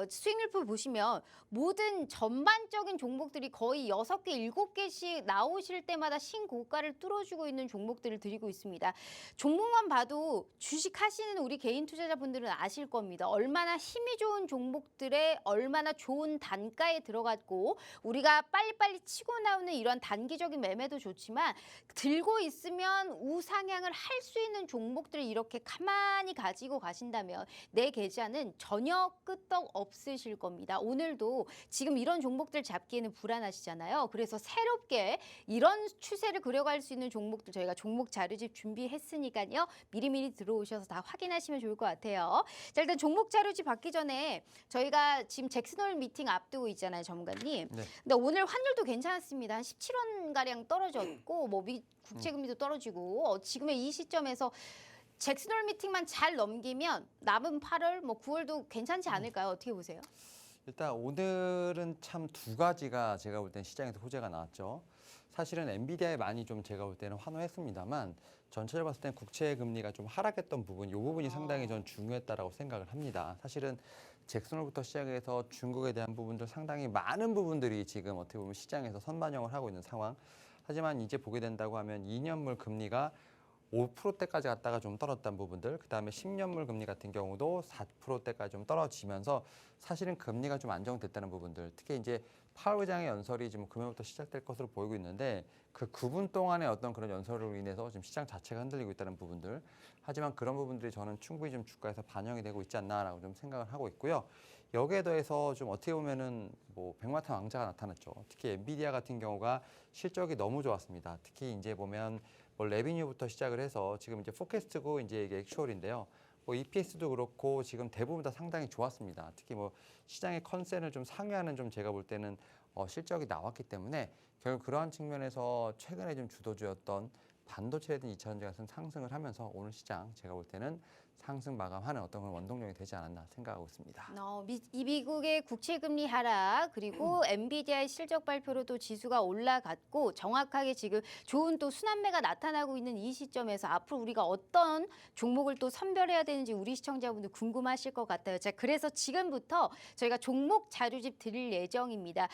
수익률표 보시면 보시면 모든 전반적인 종목들이 거의 6개, 7개씩 나오실 때마다 신고가를 뚫어주고 있는 종목들을 드리고 있습니다. 종목만 봐도 주식 하시는 우리 개인 투자자분들은 아실 겁니다. 얼마나 힘이 좋은 종목들에 얼마나 좋은 단가에 들어갔고 우리가 빨리빨리 치고 나오는 이런 단기적인 매매도 좋지만 들고 있으면 우상향을 할 수 있는 종목들을 이렇게 가만히 가지고 가신다면 내 계좌는 전혀 끄떡 없으실 겁니다. 오늘도 지금 이런 종목들 잡기에는 불안하시잖아요. 그래서 새롭게 이런 추세를 그려갈 수 있는 종목들 저희가 종목 자료집 준비했으니까요. 미리미리 들어오셔서 다 확인하시면 좋을 것 같아요. 자, 일단 종목 자료집 받기 전에 저희가 지금 잭슨홀 미팅 앞두고 있잖아요, 전문가님. 네. 근데 오늘 환율도 괜찮았습니다. 한 17원 가량 떨어졌고 뭐 국채금리도 떨어지고 지금의 이 시점에서 잭슨홀 미팅만 잘 넘기면 남은 8월, 뭐 9월도 괜찮지 않을까요? 어떻게 보세요? 일단 오늘은 참 두 가지가 제가 볼 때는 시장에서 호재가 나왔죠. 사실은 엔비디아에 많이 좀 제가 볼 때는 환호했습니다만 전체적으로 봤을 때는 국채 금리가 좀 하락했던 부분, 이 부분이 상당히 전 중요했다라고 생각을 합니다. 사실은 잭슨홀부터 시작해서 중국에 대한 부분들 상당히 많은 부분들이 지금 어떻게 보면 시장에서 선반영을 하고 있는 상황. 하지만 이제 보게 된다고 하면 2년물 금리가 5%대까지 갔다가 좀 떨어졌던 부분들, 그다음에 10년물 금리 같은 경우도 4%대까지 좀 떨어지면서 사실은 금리가 좀 안정됐다는 부분들, 특히 이제 파월 의장의 연설이 지금 금요일부터 시작될 것으로 보이고 있는데 그 9분 동안의 어떤 그런 연설로 인해서 지금 시장 자체가 흔들리고 있다는 부분들, 하지만 그런 부분들이 저는 충분히 좀 주가에서 반영이 되고 있지 않나라고 좀 생각을 하고 있고요. 여기에 더해서 좀 어떻게 보면은 뭐 백마탄 왕자가 나타났죠. 특히 엔비디아 같은 경우가 실적이 너무 좋았습니다. 특히 이제 보면 뭐 레비뉴부터 시작을 해서 지금 이제 포캐스트고 이제 이게 액추얼인데요. 뭐 EPS도 그렇고 지금 대부분 다 상당히 좋았습니다. 특히 뭐 시장의 컨센을 좀 상회하는 좀 제가 볼 때는 실적이 나왔기 때문에 결국 그러한 측면에서 최근에 좀 주도주였던 반도체든 2차전지 같은 상승을 하면서 오늘 시장 제가 볼 때는 상승 마감하는 어떤 그런 원동력이 되지 않았나 생각하고 있습니다. 이 미국의 국채금리 하락 그리고 엔비디아의 실적 발표로 또 지수가 올라갔고 정확하게 지금 좋은 또 순환매가 나타나고 있는 이 시점에서 앞으로 우리가 어떤 종목을 또 선별해야 되는지 우리 시청자분들 궁금하실 것 같아요. 자, 그래서 지금부터 저희가 종목 자료집 드릴 예정입니다.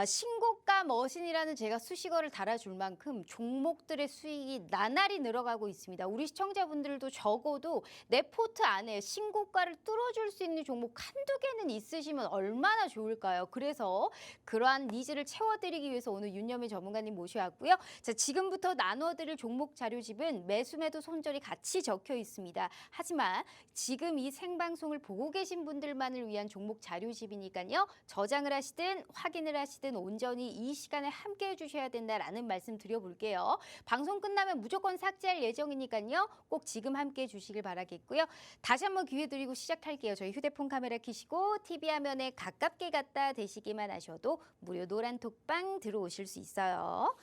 신고가 머신이라는 제가 수식어를 달아줄 만큼 종목들의 수익이 나날이 늘어가고 있습니다. 우리 시청자분들도 적어도 내 포트 안에 신고가를 뚫어줄 수 있는 종목 한두 개는 있으시면 얼마나 좋을까요? 그래서 그러한 니즈를 채워드리기 위해서 오늘 윤여미 전문가님 모셔왔고요. 자, 지금부터 나눠드릴 종목 자료집은 매수매도 손절이 같이 적혀 있습니다. 하지만 지금 이 생방송을 보고 계신 분들만을 위한 종목 자료집이니까요. 저장을 하시든 확인을 하시든 온전히 이 시간에 함께 해주셔야 된다라는 말씀 드려볼게요. 방송 끝나면 무조건 삭제할 예정이니까요. 꼭 지금 함께 해주시길 바라겠고요. 다시 한번 기회 드리고 시작할게요. 저희 휴대폰 카메라 켜시고 TV 화면에 가깝게 갖다 대시기만 하셔도 무료 노란 톡방 들어오실 수 있어요.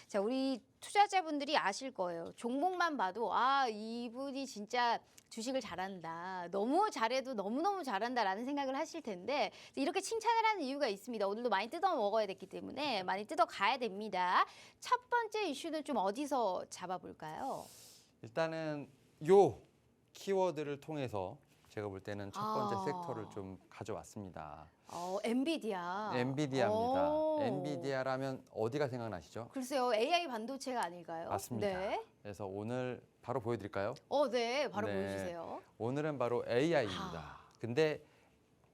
자, 우리 투자자분들이 아실 거예요. 종목만 봐도 이분이 진짜 주식을 잘한다. 너무 잘해도 너무너무 잘한다라는 생각을 하실 텐데 이렇게 칭찬을 하는 이유가 있습니다. 오늘도 많이 뜯어 먹어야 됐기 때문에 많이 뜯어 가야 됩니다. 첫 번째 이슈는 좀 어디서 잡아볼까요? 일단은 요 키워드를 통해서 제가 볼 때는 첫 번째 섹터를 좀 가져왔습니다. 엔비디아. 엔비디아입니다. 엔비디아라면 어디가 생각나시죠? 글쎄요, AI 반도체가 아닐까요? 맞습니다. 네. 그래서 오늘 바로 보여드릴까요? 네, 바로 네. 보여주세요. 오늘은 바로 AI입니다. 근데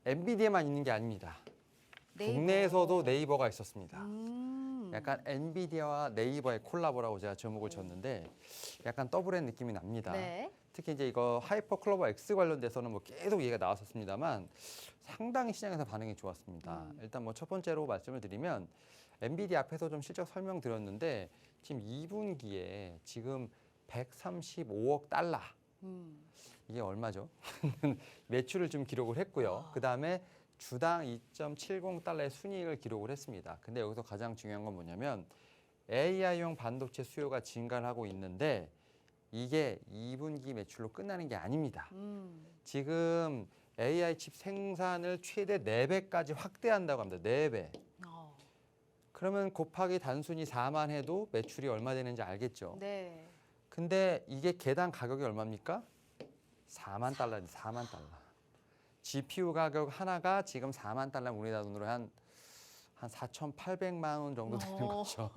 엔비디아만 있는 게 아닙니다. 네이버. 국내에서도 네이버가 있었습니다. 약간 약간 엔비디아와 네이버의 콜라보라고 제가 제목을 줬는데 약간 더블의 느낌이 납니다. 네. 특히 이제 이거 하이퍼 클로버 X 관련돼서는 뭐 계속 얘기가 나왔었습니다만 상당히 시장에서 반응이 좋았습니다. 일단 뭐 첫 번째로 말씀을 드리면 엔비디아 앞에서 좀 실적 설명드렸는데 지금 2분기에 지금 135억 달러. 이게 얼마죠? 매출을 좀 기록을 했고요. 그다음에 주당 2.70달러의 순이익을 기록을 했습니다. 근데 여기서 가장 중요한 건 뭐냐면 AI용 반도체 수요가 증가를 하고 있는데 이게 2분기 매출로 끝나는 게 아닙니다. 지금 AI 칩 생산을 최대 4배까지 확대한다고 합니다. 4배. 그러면 곱하기 단순히 4만 해도 매출이 얼마 되는지 알겠죠? 네. 근데 이게 개당 가격이 얼마입니까? 4만 달러인데 4만 달러. GPU 가격 하나가 지금 4만 달러 우리나라 돈으로 한 4,800만 원 정도 되는 거죠.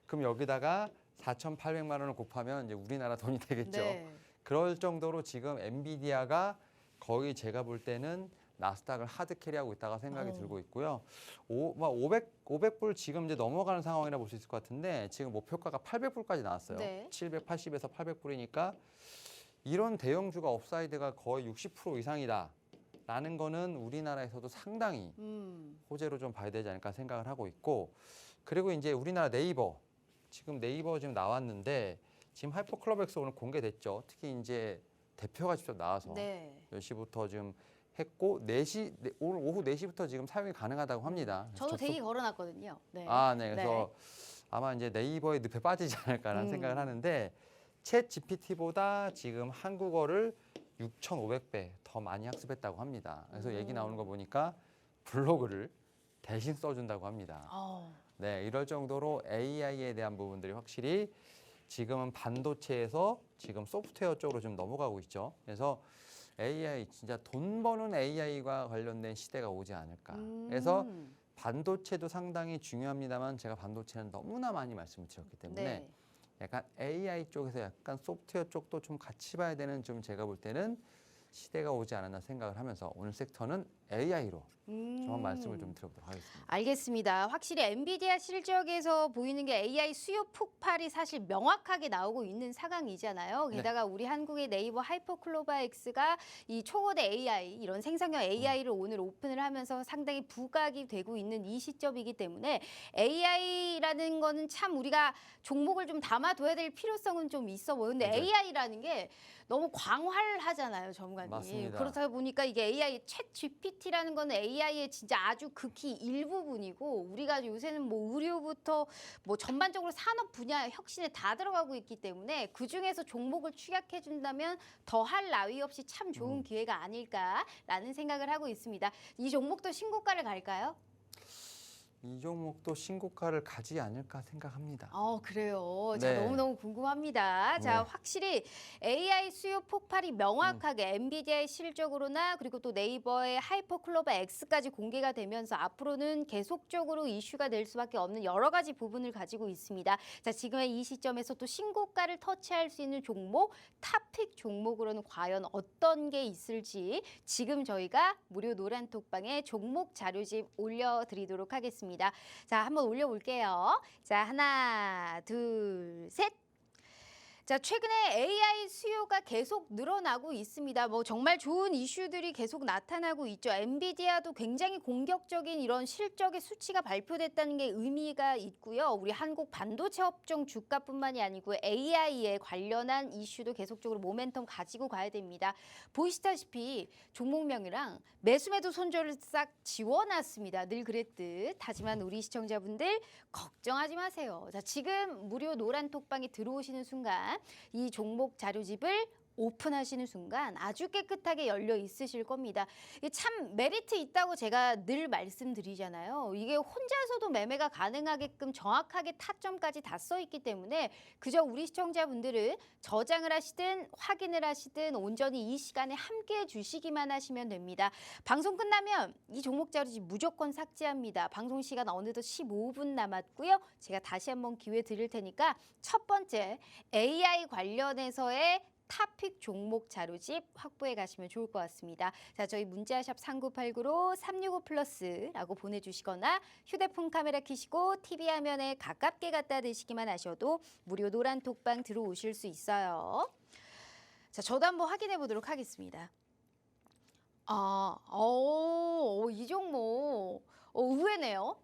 그럼 여기다가 4,800만 원을 곱하면 이제 우리나라 돈이 되겠죠. 네. 그럴 정도로 지금 엔비디아가 거의 제가 볼 때는 나스닥을 하드 캐리하고 있다가 생각이 들고 있고요. 500불 지금 이제 넘어가는 상황이라 볼 수 있을 것 같은데 지금 목표가가 800불까지 나왔어요. 네. 780에서 800불이니까 이런 대형주가 업사이드가 거의 60% 이상이다라는 거는 우리나라에서도 상당히 호재로 좀 봐야 되지 않을까 생각을 하고 있고 그리고 이제 우리나라 네이버 지금 나왔는데 지금 하이퍼클럽엑스 오늘 공개됐죠. 특히 이제 대표가 직접 나와서 네. 몇 시부터 지금 했고 4시 오늘 오후 4시부터 지금 사용이 가능하다고 합니다. 저도 대기 걸어놨거든요. 네. 네. 그래서 아마 이제 네이버의 늪에 빠지지 않을까라는 생각을 하는데 챗 GPT보다 지금 한국어를 6,500배 더 많이 학습했다고 합니다. 그래서 얘기 나오는 거 보니까 블로그를 대신 써준다고 합니다. 네, 이럴 정도로 AI에 대한 부분들이 확실히 지금은 반도체에서 지금 소프트웨어 쪽으로 좀 넘어가고 있죠. 그래서 AI 진짜 돈 버는 AI와 관련된 시대가 오지 않을까. 그래서 반도체도 상당히 중요합니다만 제가 반도체는 너무나 많이 말씀을 드렸기 때문에 네. 약간 AI 쪽에서 약간 소프트웨어 쪽도 좀 같이 봐야 되는 좀 제가 볼 때는 시대가 오지 않았나 생각을 하면서 오늘 섹터는 AI로 좀 한 말씀을 좀 드려보도록 하겠습니다. 알겠습니다. 확실히 엔비디아 실적에서 보이는 게 AI 수요 폭발이 사실 명확하게 나오고 있는 상황이잖아요. 게다가 우리 한국의 네이버 하이퍼클로바엑스가 이 초거대 AI, 이런 생성형 AI를 오늘 오픈을 하면서 상당히 부각이 되고 있는 이 시점이기 때문에 AI라는 거는 참 우리가 종목을 좀 담아둬야 될 필요성은 좀 있어 보이는데 맞아요. AI라는 게 너무 광활하잖아요, 전문가님. 맞습니다. 그렇다 보니까 이게 AI 챗 GPT라는 거는 AI의 진짜 아주 극히 일부분이고 우리가 요새는 뭐 의료부터 뭐 전반적으로 산업 분야 혁신에 다 들어가고 있기 때문에 그 중에서 종목을 축약해 준다면 더할 나위 없이 참 좋은 기회가 아닐까라는 생각을 하고 있습니다. 이 종목도 신고가를 갈까요? 이 종목도 신고가를 가지 않을까 생각합니다. 그래요. 네. 자, 너무너무 궁금합니다. 자, 네. 확실히 AI 수요 폭발이 명확하게 엔비디아의 실적으로나 그리고 또 네이버의 하이퍼클로바 X까지 공개가 되면서 앞으로는 계속적으로 이슈가 될 수밖에 없는 여러 가지 부분을 가지고 있습니다. 자, 지금의 이 시점에서 또 신고가를 터치할 수 있는 종목, 탑픽 종목으로는 과연 어떤 게 있을지 지금 저희가 무료 노란톡방에 종목 자료집 올려드리도록 하겠습니다. 자, 한번 올려볼게요. 자, 하나, 둘, 셋. 자, 최근에 AI 수요가 계속 늘어나고 있습니다. 뭐 정말 좋은 이슈들이 계속 나타나고 있죠. 엔비디아도 굉장히 공격적인 이런 실적의 수치가 발표됐다는 게 의미가 있고요. 우리 한국 반도체 업종 주가뿐만이 아니고 AI에 관련한 이슈도 계속적으로 모멘텀 가지고 가야 됩니다. 보시다시피 종목명이랑 매수매도 손절을 싹 지워놨습니다. 늘 그랬듯. 하지만 우리 시청자분들 걱정하지 마세요. 자, 지금 무료 노란톡방에 들어오시는 순간 이 종목 자료집을 오픈하시는 순간 아주 깨끗하게 열려 있으실 겁니다. 이게 참 메리트 있다고 제가 늘 말씀드리잖아요. 이게 혼자서도 매매가 가능하게끔 정확하게 타점까지 다 써 있기 때문에 그저 우리 시청자분들은 저장을 하시든 확인을 하시든 온전히 이 시간에 함께 해주시기만 하시면 됩니다. 방송 끝나면 이 종목 자료집 무조건 삭제합니다. 방송 시간 어느덧 15분 남았고요. 제가 다시 한번 기회 드릴 테니까 첫 번째 AI 관련해서의 탑픽 종목 자료집 확보해 가시면 좋을 것 같습니다. 자, 저희 문자샵 3989로 365플러스라고 보내주시거나 휴대폰 카메라 켜시고 TV 화면에 가깝게 갖다 대시기만 하셔도 무료 노란 톡방 들어오실 수 있어요. 자, 저도 한번 확인해 보도록 하겠습니다. 이 종목 의외네요.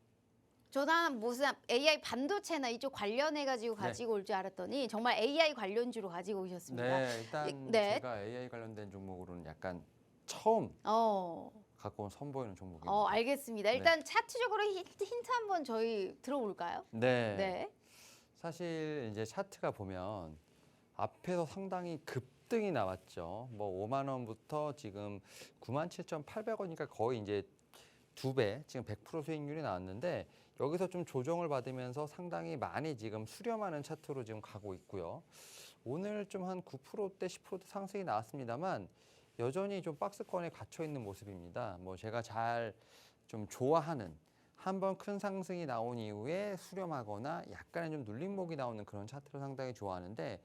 저는 무슨 AI 반도체나 이쪽 관련해가지고 가지고 올 줄 알았더니 정말 AI 관련주로 가지고 오셨습니다. 네, 일단 네. 제가 AI 관련된 종목으로는 약간 처음 갖고 온 선보이는 종목입니다. 알겠습니다. 일단 차트적으로 힌트 한번 저희 들어볼까요? 네. 네. 사실 이제 차트가 보면 앞에서 상당히 급등이 나왔죠. 뭐 5만 원부터 지금 97,800원이니까 거의 이제 2배, 지금 100% 수익률이 나왔는데 여기서 좀 조정을 받으면서 상당히 많이 지금 수렴하는 차트로 지금 가고 있고요. 오늘 좀 한 9%대 10%대 상승이 나왔습니다만 여전히 좀 박스권에 갇혀 있는 모습입니다. 뭐 제가 잘 좀 좋아하는 한번 큰 상승이 나온 이후에 수렴하거나 약간의 좀 눌림목이 나오는 그런 차트를 상당히 좋아하는데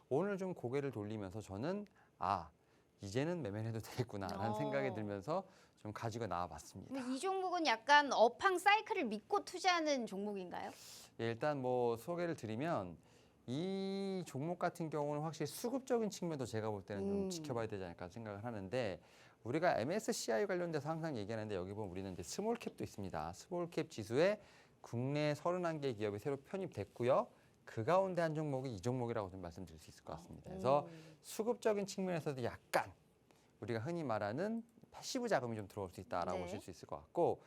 오늘 좀 고개를 돌리면서 저는 이제는 매매를 해도 되겠구나라는 생각이 들면서 좀 가지고 나와봤습니다. 그럼 이 종목은 약간 업황 사이클을 믿고 투자하는 종목인가요? 예, 일단 뭐 소개를 드리면 이 종목 같은 경우는 확실히 수급적인 측면도 제가 볼 때는 좀 지켜봐야 되지 않을까 생각을 하는데 우리가 MSCI 관련돼서 항상 얘기하는데 여기 보면 우리는 이제 스몰캡도 있습니다. 스몰캡 지수에 국내 31개 기업이 새로 편입됐고요. 그 가운데 한 종목이 이 종목이라고 좀 말씀드릴 수 있을 것 같습니다. 그래서 수급적인 측면에서도 약간 우리가 흔히 말하는 패시브 자금이 좀 들어올 수 있다라고 네. 보실 수 있을 것 같고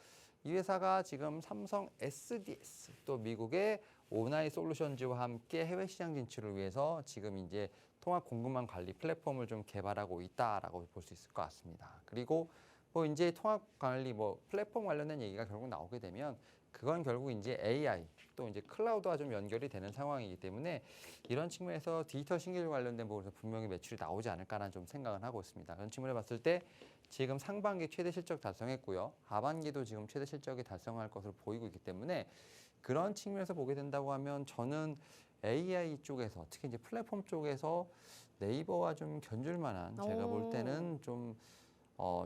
이 회사가 지금 삼성 SDS 또 미국의 오나이 솔루션즈와 함께 해외 시장 진출을 위해서 지금 이제 통합 공급망 관리 플랫폼을 좀 개발하고 있다라고 볼 수 있을 것 같습니다. 그리고 뭐 이제 통합 관리 뭐 플랫폼 관련된 얘기가 결국 나오게 되면 그건 결국 이제 AI 또 이제 클라우드와 좀 연결이 되는 상황이기 때문에 이런 측면에서 디지털 신기술 관련된 부분에서 분명히 매출이 나오지 않을까라는 좀 생각을 하고 있습니다. 그런 측면을 봤을 때 지금 상반기 최대 실적 달성했고요. 하반기도 지금 최대 실적이 달성할 것으로 보이고 있기 때문에 그런 측면에서 보게 된다고 하면 저는 AI 쪽에서 특히 이제 플랫폼 쪽에서 네이버와 좀 견줄 만한 제가 볼 때는 좀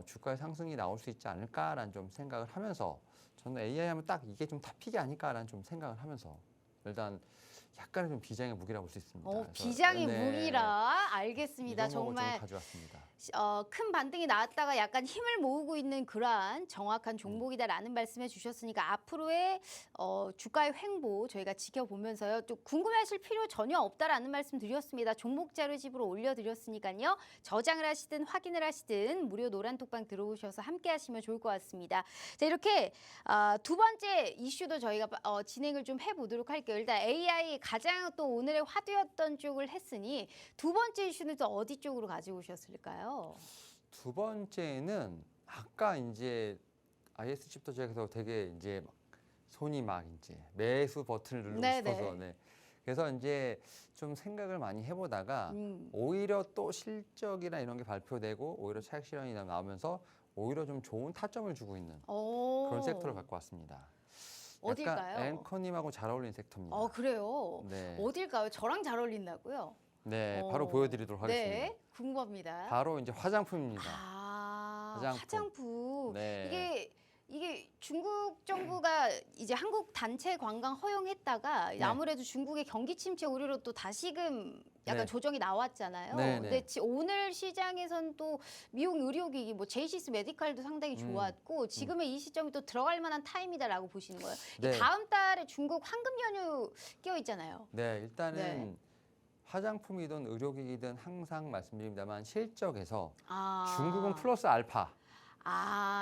주가의 상승이 나올 수 있지 않을까라는 좀 생각을 하면서 저는 AI 하면 딱 이게 좀 탑픽이 아닐까라는 좀 생각을 하면서 일단 약간의 좀 비장의 무기라고 볼 수 있습니다. 그래서 비장의 네, 무기라 이 알겠습니다. 종목을 좀 정말 가져왔습니다. 큰 반등이 나왔다가 약간 힘을 모으고 있는 그러한 정확한 종목이다라는 말씀해 주셨으니까 앞으로의 주가의 횡보 저희가 지켜보면서요. 또 궁금해하실 필요 전혀 없다라는 말씀 드렸습니다. 종목 자료집으로 올려드렸으니까요. 저장을 하시든 확인을 하시든 무료 노란톡방 들어오셔서 함께 하시면 좋을 것 같습니다. 자, 이렇게 두 번째 이슈도 저희가 진행을 좀 해보도록 할게요. 일단 AI 가장 또 오늘의 화두였던 쪽을 했으니 두 번째 이슈는 또 어디 쪽으로 가지고 오셨을까요? 두 번째는 아까 이제 IS 칩도 제가 되게 이제 막 손이 막 이제 매수 버튼을 누르고 네네. 싶어서 그래서 이제 좀 생각을 많이 해보다가 음. 오히려 또 실적이나 이런 게 발표되고 오히려 차익 실현이 나오면서 오히려 좀 좋은 타점을 주고 있는 그런 섹터를 갖고 왔습니다. 어딜까요? 약간 앵커님하고 잘 어울리는 섹터입니다. 그래요. 네, 어딜까요? 저랑 잘 어울린다고요? 네, 바로 보여드리도록 하겠습니다. 네, 궁금합니다. 바로 이제 화장품입니다. 화장품. 화장품. 네. 이게 중국 정부가 이제 한국 단체 관광 허용했다가 네. 아무래도 중국의 경기 침체 우려로 또 다시금 약간 네. 조정이 나왔잖아요. 네, 근데 네. 오늘 시장에선 또 미용 의료기기 뭐 제이시스 메디칼도 상당히 좋았고 지금의 이 시점이 또 들어갈 만한 타임이다라고 보시는 거예요. 네. 다음 달에 중국 황금 연휴 끼어 있잖아요. 네, 일단은 네. 화장품이든 의료기기든 항상 말씀드립니다만 실적에서 아. 중국은 플러스 알파.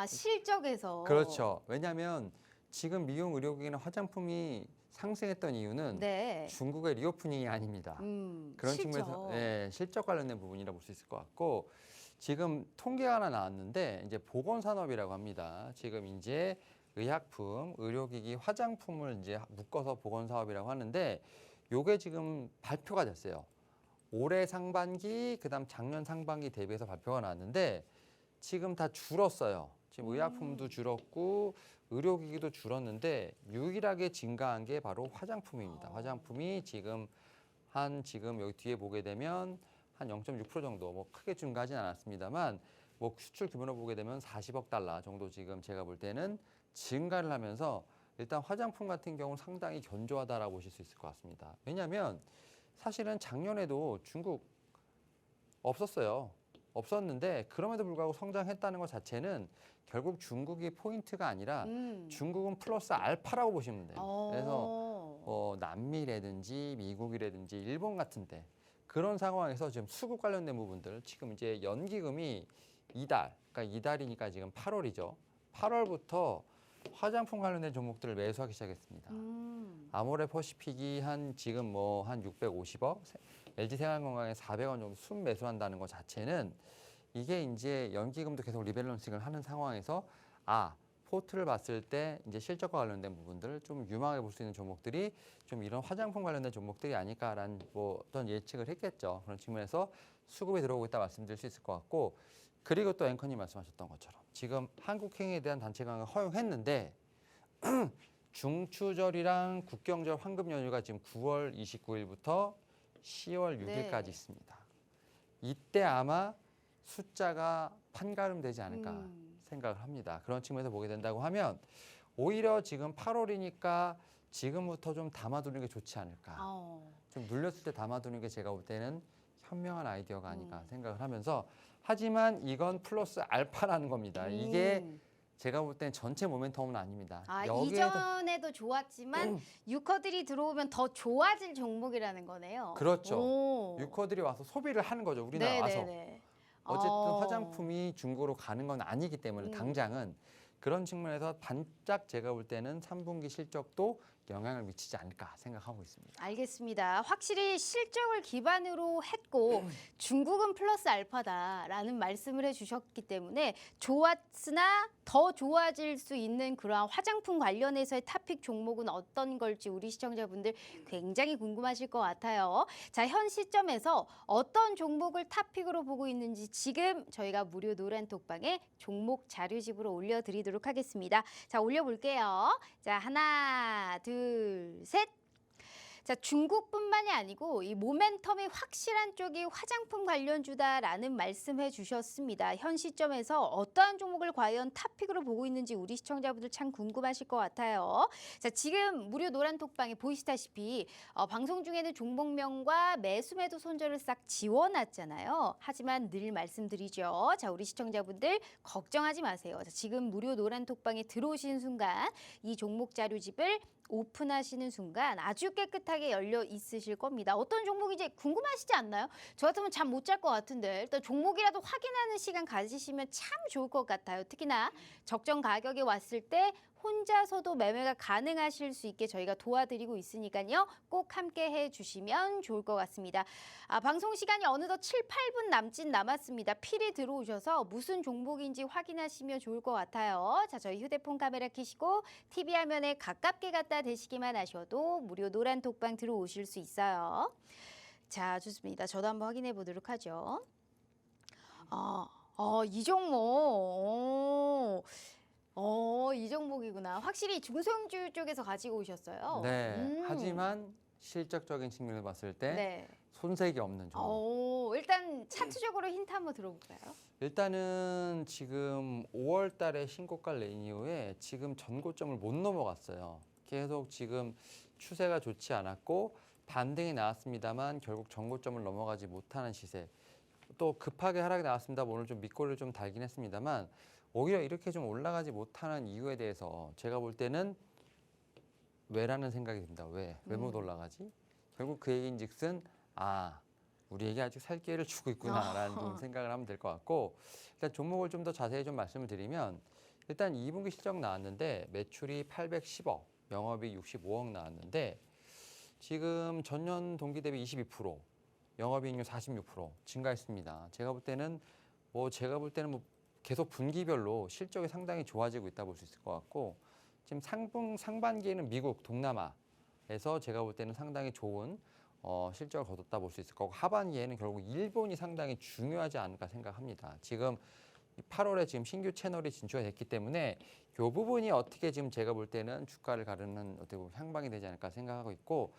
실적에서. 그렇죠. 왜냐하면 지금 미용 의료기기나 화장품이 상승했던 이유는 네. 중국의 리오프닝이 아닙니다. 그런 실적. 측면에서 실적 관련된 부분이라 볼 수 있을 것 같고 지금 통계가 하나 나왔는데 이제 보건산업이라고 합니다. 지금 이제 의약품, 의료기기, 화장품을 이제 묶어서 보건사업이라고 하는데 요게 지금 발표가 됐어요. 올해 상반기, 그다음 작년 상반기 대비해서 발표가 나왔는데 지금 다 줄었어요. 지금 의약품도 줄었고 의료기기도 줄었는데 유일하게 증가한 게 바로 화장품입니다. 화장품이 지금 여기 뒤에 보게 되면 한 0.6% 정도 뭐 크게 증가하진 않았습니다만 뭐 수출 규모로 보게 되면 40억 달러 정도 지금 제가 볼 때는 증가를 하면서 일단 화장품 같은 경우는 상당히 견조하다라고 보실 수 있을 것 같습니다. 왜냐하면 사실은 작년에도 중국 없었어요. 없었는데 그럼에도 불구하고 성장했다는 것 자체는 결국 중국이 포인트가 아니라 중국은 플러스 알파라고 보시면 돼요. 그래서 남미라든지 미국이라든지 일본 같은데 그런 상황에서 지금 수급 관련된 부분들 지금 이제 연기금이 그러니까 이달이니까 지금 8월이죠. 8월부터 화장품 관련된 종목들을 매수하기 시작했습니다. 아모레퍼시픽이 지금 한 650억, LG생활건강에 400원 정도 순매수한다는 것 자체는 이게 이제 연기금도 계속 리밸런싱을 하는 상황에서 포트를 봤을 때 이제 실적과 관련된 부분들을 좀 유망하게 볼 수 있는 종목들이 좀 이런 화장품 관련된 종목들이 아닐까라는 어떤 예측을 했겠죠. 그런 측면에서 수급이 들어오고 있다 말씀드릴 수 있을 것 같고 그리고 또 앵커님 말씀하셨던 것처럼 지금 한국행에 대한 단체 관광 허용했는데 중추절이랑 국경절 황금 연휴가 지금 9월 29일부터 10월 6일까지 네. 있습니다. 이때 아마 숫자가 판가름되지 않을까 생각을 합니다. 그런 측면에서 보게 된다고 하면 오히려 지금 8월이니까 지금부터 좀 담아두는 게 좋지 않을까. 좀 눌렸을 때 담아두는 게 제가 볼 때는 현명한 아이디어가 아닐까 생각을 하면서 하지만 이건 플러스 알파라는 겁니다. 이게 제가 볼 땐 전체 모멘텀은 아닙니다. 이전에도 좋았지만 유커들이 들어오면 더 좋아질 종목이라는 거네요. 그렇죠. 유커들이 와서 소비를 하는 거죠. 우리나라 와서. 네네네. 어쨌든 화장품이 중국으로 가는 건 아니기 때문에 당장은 그런 측면에서 반짝 제가 볼 때는 3분기 실적도 영향을 미치지 않을까 생각하고 있습니다. 알겠습니다. 확실히 실적을 기반으로 했고 중국은 플러스 알파다라는 말씀을 해주셨기 때문에 좋았으나 더 좋아질 수 있는 그러한 화장품 관련해서의 탑픽 종목은 어떤 걸지 우리 시청자분들 굉장히 궁금하실 것 같아요. 자, 현 시점에서 어떤 종목을 탑픽으로 보고 있는지 지금 저희가 무료 노란 톡방에 종목 자료집으로 올려드리도록 하겠습니다. 자, 올려볼게요. 자, 하나, 둘, 셋. 자, 중국뿐만이 아니고 이 모멘텀이 확실한 쪽이 화장품 관련주다라는 말씀해 주셨습니다. 현 시점에서 어떠한 종목을 과연 탑픽으로 보고 있는지 우리 시청자분들 참 궁금하실 것 같아요. 자, 지금 무료 노란 톡방에 보시다시피 방송 중에는 종목명과 매수매도 손절을 싹 지워놨잖아요. 하지만 늘 말씀드리죠. 자, 우리 시청자분들 걱정하지 마세요. 자, 지금 무료 노란 톡방에 들어오시는 순간 이 종목 자료집을 오픈하시는 순간 아주 깨끗하게 열려 있으실 겁니다. 어떤 종목인지 궁금하시지 않나요? 저 같으면 잠 못 잘 것 같은데 일단 종목이라도 확인하는 시간 가지시면 참 좋을 것 같아요. 특히나 적정 가격에 왔을 때 혼자서도 매매가 가능하실 수 있게 저희가 도와드리고 있으니까요. 꼭 함께 해주시면 좋을 것 같습니다. 방송 시간이 어느덧 7, 8분 남았습니다. 필히 들어오셔서 무슨 종목인지 확인하시면 좋을 것 같아요. 자, 저희 휴대폰 카메라 켜시고 TV 화면에 가깝게 갖다 대시기만 하셔도 무료 노란 톡방 들어오실 수 있어요. 자, 좋습니다. 저도 한번 확인해 보도록 하죠. 이 종목. 이 종목이구나. 확실히 중소형주 쪽에서 가지고 오셨어요. 네. 하지만 실적적인 측면을 봤을 때 네. 손색이 없는 종목. 일단 차트적으로 힌트 한번 들어볼까요? 일단은 지금 5월 달에 신고가를 낸 이후에 지금 전고점을 못 넘어갔어요. 계속 지금 추세가 좋지 않았고 반등이 나왔습니다만 결국 전고점을 넘어가지 못하는 시세. 또 급하게 하락이 나왔습니다. 오늘 좀 밑골을 좀 달긴 했습니다만 오히려 이렇게 좀 올라가지 못하는 이유에 대해서 제가 볼 때는 왜라는 생각이 듭니다. 왜 못 올라가지? 결국 그 얘기인즉슨 우리에게 아직 살 기회를 주고 있구나라는 좀 생각을 하면 될 것 같고 일단 종목을 좀 더 자세히 좀 말씀을 드리면 일단 2분기 실적 나왔는데 매출이 810억, 영업이익 65억 나왔는데 지금 전년 동기 대비 22%, 영업이익률 46% 증가했습니다. 제가 볼 때는 계속 분기별로 실적이 상당히 좋아지고 있다 볼 수 있을 것 같고 지금 상반기에는 미국, 동남아에서 제가 볼 때는 상당히 좋은 실적을 거뒀다 볼 수 있을 거고 하반기에는 결국 일본이 상당히 중요하지 않을까 생각합니다. 지금 8월에 지금 신규 채널이 진출됐기 때문에 이 부분이 어떻게 지금 제가 볼 때는 주가를 가르는 어떻게 보면 향방이 되지 않을까 생각하고 있고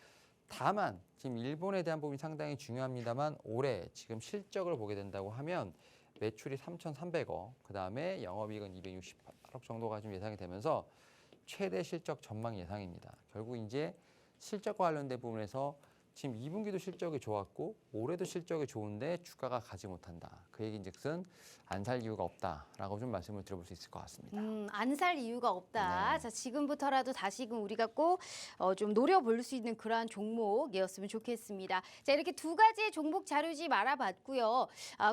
다만 지금 일본에 대한 부분이 상당히 중요합니다만 올해 지금 실적을 보게 된다고 하면 매출이 3,300억, 그다음에 영업이익은 268억 정도가 좀 예상이 되면서 최대 실적 전망 예상입니다. 결국 이제 실적과 관련된 부분에서 지금 2분기도 실적이 좋았고 올해도 실적이 좋은데 주가가 가지 못한다. 그 얘기인즉슨 안 살 이유가 없다라고 좀 말씀을 드려볼 수 있을 것 같습니다. 안 살 이유가 없다. 네. 자, 지금부터라도 다시금 우리가 꼭 좀 노려볼 수 있는 그러한 종목이었으면 좋겠습니다. 자, 이렇게 두 가지의 종목 자료집 알아봤고요.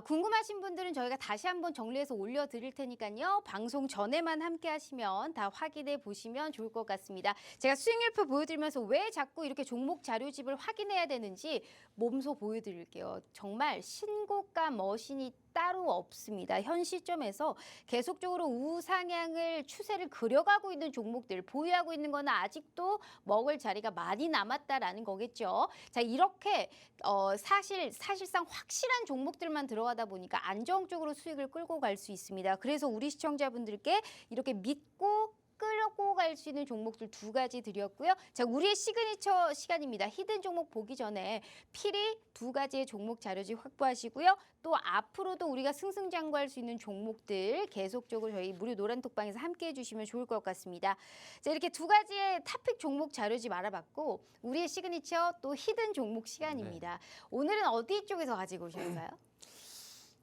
궁금하신 분들은 저희가 다시 한번 정리해서 올려드릴 테니까요. 방송 전에만 함께 하시면 다 확인해 보시면 좋을 것 같습니다. 제가 수익률표 보여드리면서 왜 자꾸 이렇게 종목 자료집을 확인해 확인해야 되는지 몸소 보여드릴게요. 정말 신고가 머신이 따로 없습니다. 현 시점에서 계속적으로 우상향을 추세를 그려가고 있는 종목들 보유하고 있는 거는 아직도 먹을 자리가 많이 남았다라는 거겠죠. 자, 이렇게 사실상 확실한 종목들만 들어가다 보니까 안정적으로 수익을 끌고 갈 수 있습니다. 그래서 우리 시청자분들께 이렇게 믿고 끌고 갈 수 있는 종목들 두 가지 드렸고요. 자, 우리의 시그니처 시간입니다. 히든 종목 보기 전에 필히 두 가지의 종목 자료지 확보하시고요. 또 앞으로도 우리가 승승장구할 수 있는 종목들 계속적으로 저희 무료 노란톡방에서 함께 해주시면 좋을 것 같습니다. 자, 이렇게 두 가지의 탑픽 종목 자료집 알아봤고 우리의 시그니처 또 히든 종목 시간입니다. 오늘은 어디 쪽에서 가지고 오셨어요?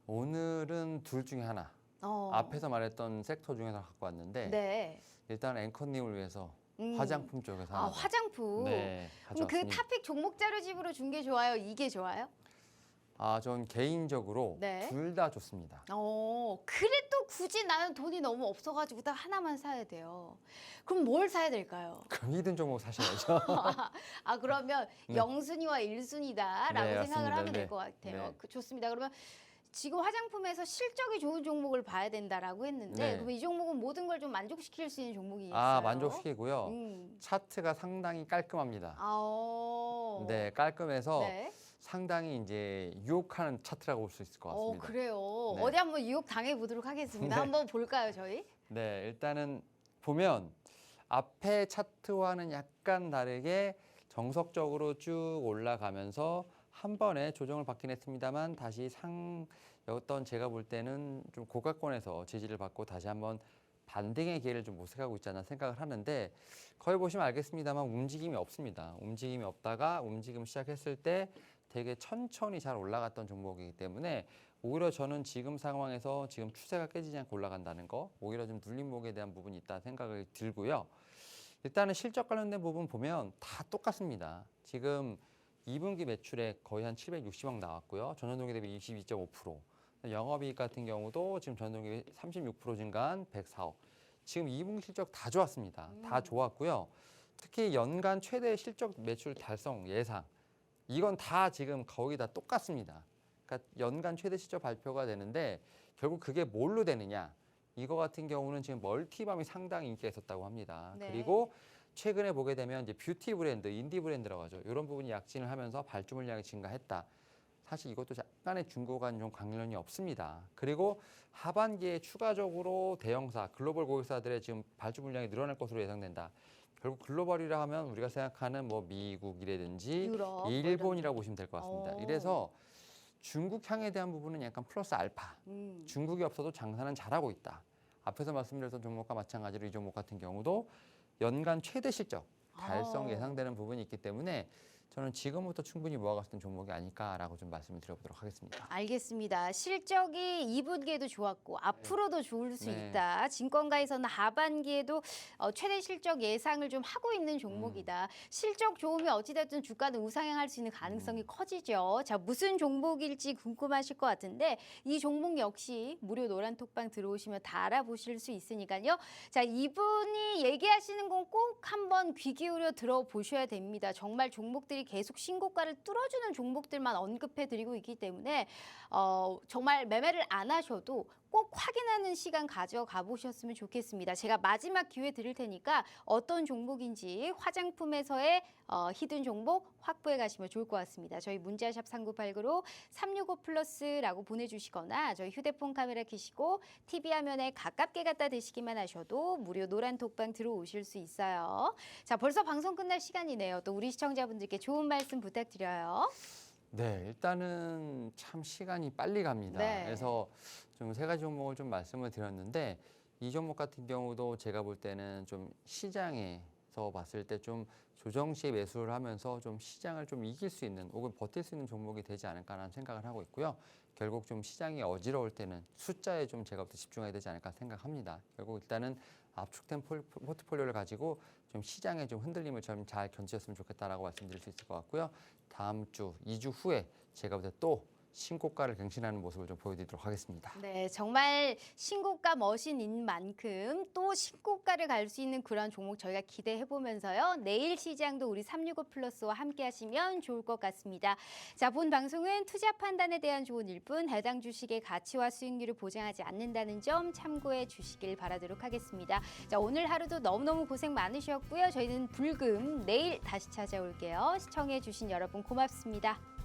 오늘은 둘 중에 하나. 앞에서 말했던 섹터 중에서 갖고 왔는데 네. 일단 앵커님을 위해서 화장품 쪽에서 아, 하나. 화장품. 네, 그럼 그 가져왔습니다. 탑픽 종목 자료집으로 준 게 좋아요? 이게 좋아요? 전 개인적으로 네. 둘 다 좋습니다. 그래도 굳이 나는 돈이 너무 없어가지고 딱 하나만 사야 돼요. 그럼 뭘 사야 될까요? 그럼 히든 종목 사셔야죠. 아, 그러면 네. 영순위와 일순위다라고 네, 생각을 맞습니다. 하면 될 네. 것 같아요. 네. 좋습니다. 그러면 지금 화장품에서 실적이 좋은 종목을 봐야 된다라고 했는데 네. 그러면 이 종목은 모든 걸 좀 만족시킬 수 있는 종목이 있어요. 만족시키고요. 차트가 상당히 깔끔합니다. 네, 깔끔해서 네. 상당히 이제 유혹하는 차트라고 볼 수 있을 것 같습니다. 그래요. 네. 어디 한번 유혹 당해 보도록 하겠습니다. 네. 한번 볼까요, 저희? 네, 일단은 보면 앞에 차트와는 약간 다르게 정석적으로 쭉 올라가면서 한 번에 조정을 받긴 했습니다만 다시 어떤 제가 볼 때는 좀 고가권에서 지지를 받고 다시 한번 반등의 기회를 좀 모색하고 있지 않나 생각을 하는데 거기 보시면 알겠습니다만 움직임이 없습니다. 움직임이 없다가 움직임 시작했을 때 되게 천천히 잘 올라갔던 종목이기 때문에 오히려 저는 지금 상황에서 지금 추세가 깨지지 않고 올라간다는 거 오히려 좀 눌림목에 대한 부분이 있다 생각이 들고요. 일단은 실적 관련된 부분 보면 다 똑같습니다. 지금 2분기 매출액 거의 한 760억 나왔고요. 전년동기 대비 22.5%. 영업이익 같은 경우도 지금 전년동기 36% 증가한 104억. 지금 2분기 실적 다 좋았습니다. 다 좋았고요. 특히 연간 최대 실적 매출 달성 예상. 이건 다 지금 거의 다 똑같습니다. 그러니까 연간 최대 실적 발표가 되는데 결국 그게 뭘로 되느냐. 이거 같은 경우는 지금 멀티밤이 상당히 인기가 있었다고 합니다. 네. 그리고 최근에 보게 되면 이제 뷰티 브랜드, 인디 브랜드라고 하죠. 이런 부분이 약진을 하면서 발주 물량이 증가했다. 사실 이것도 약간의 중고간 좀 관련이 없습니다. 그리고 하반기에 추가적으로 대형사, 글로벌 고객사들의 지금 발주 물량이 늘어날 것으로 예상된다. 결국 글로벌이라 하면 우리가 생각하는 뭐 미국이라든지 유럽, 일본이라고 보시면 될 것 같습니다. 오. 이래서 중국 향에 대한 부분은 약간 플러스 알파. 중국이 없어도 장사는 잘하고 있다. 앞에서 말씀드렸던 종목과 마찬가지로 이 종목 같은 경우도 연간 최대 실적 달성 예상되는 부분이 있기 때문에 저는 지금부터 충분히 모아갈 수 있는 종목이 아닐까라고 좀 말씀을 드려보도록 하겠습니다. 알겠습니다. 실적이 2분기에도 좋았고 앞으로도 좋을 수 네. 있다. 증권가에서는 하반기에도 최대 실적 예상을 좀 하고 있는 종목이다. 실적 좋으면 어찌됐든 주가는 우상향할 수 있는 가능성이 커지죠. 자, 무슨 종목일지 궁금하실 것 같은데 이 종목 역시 무료 노란톡방 들어오시면 다 알아보실 수 있으니까요. 자, 이분이 얘기하시는 건 꼭 한번 귀 기울여 들어보셔야 됩니다. 정말 종목들이 계속 신고가를 뚫어주는 종목들만 언급해드리고 있기 때문에 정말 매매를 안 하셔도 꼭 확인하는 시간 가져가 보셨으면 좋겠습니다. 제가 마지막 기회 드릴 테니까 어떤 종목인지 화장품에서의 히든 종목 확보해 가시면 좋을 것 같습니다. 저희 문자샵 3989로 365플러스라고 보내주시거나 저희 휴대폰 카메라 켜시고 TV 화면에 가깝게 갖다 대시기만 하셔도 무료 노란 톡방 들어오실 수 있어요. 자, 벌써 방송 끝날 시간이네요. 또 우리 시청자분들께 좋은 말씀 부탁드려요. 네, 일단은 참 시간이 빨리 갑니다. 네. 그래서 좀 세 가지 종목을 좀 말씀을 드렸는데 이 종목 같은 경우도 제가 볼 때는 좀 시장에서 봤을 때 좀 조정 시에 매수를 하면서 좀 시장을 좀 이길 수 있는 혹은 버틸 수 있는 종목이 되지 않을까라는 생각을 하고 있고요. 결국 좀 시장이 어지러울 때는 숫자에 좀 제가 볼 때 집중해야 되지 않을까 생각합니다. 결국 일단은 압축된 포트폴리오를 가지고 좀 시장의 좀 흔들림을 좀 잘 견디셨으면 좋겠다라고 말씀드릴 수 있을 것 같고요. 다음 주, 2주 후에 제가 볼 때 또 신고가를 갱신하는 모습을 좀 보여드리도록 하겠습니다. 네, 정말 신고가 머신인 만큼 또 신고가를 갈 수 있는 그런 종목 저희가 기대해 보면서요. 내일 시장도 우리 365 플러스와 함께 하시면 좋을 것 같습니다. 자, 본 방송은 투자 판단에 대한 조언일 뿐 해당 주식의 가치와 수익률을 보장하지 않는다는 점 참고해 주시길 바라도록 하겠습니다. 자, 오늘 하루도 너무너무 고생 많으셨고요. 저희는 불금 내일 다시 찾아올게요. 시청해 주신 여러분 고맙습니다.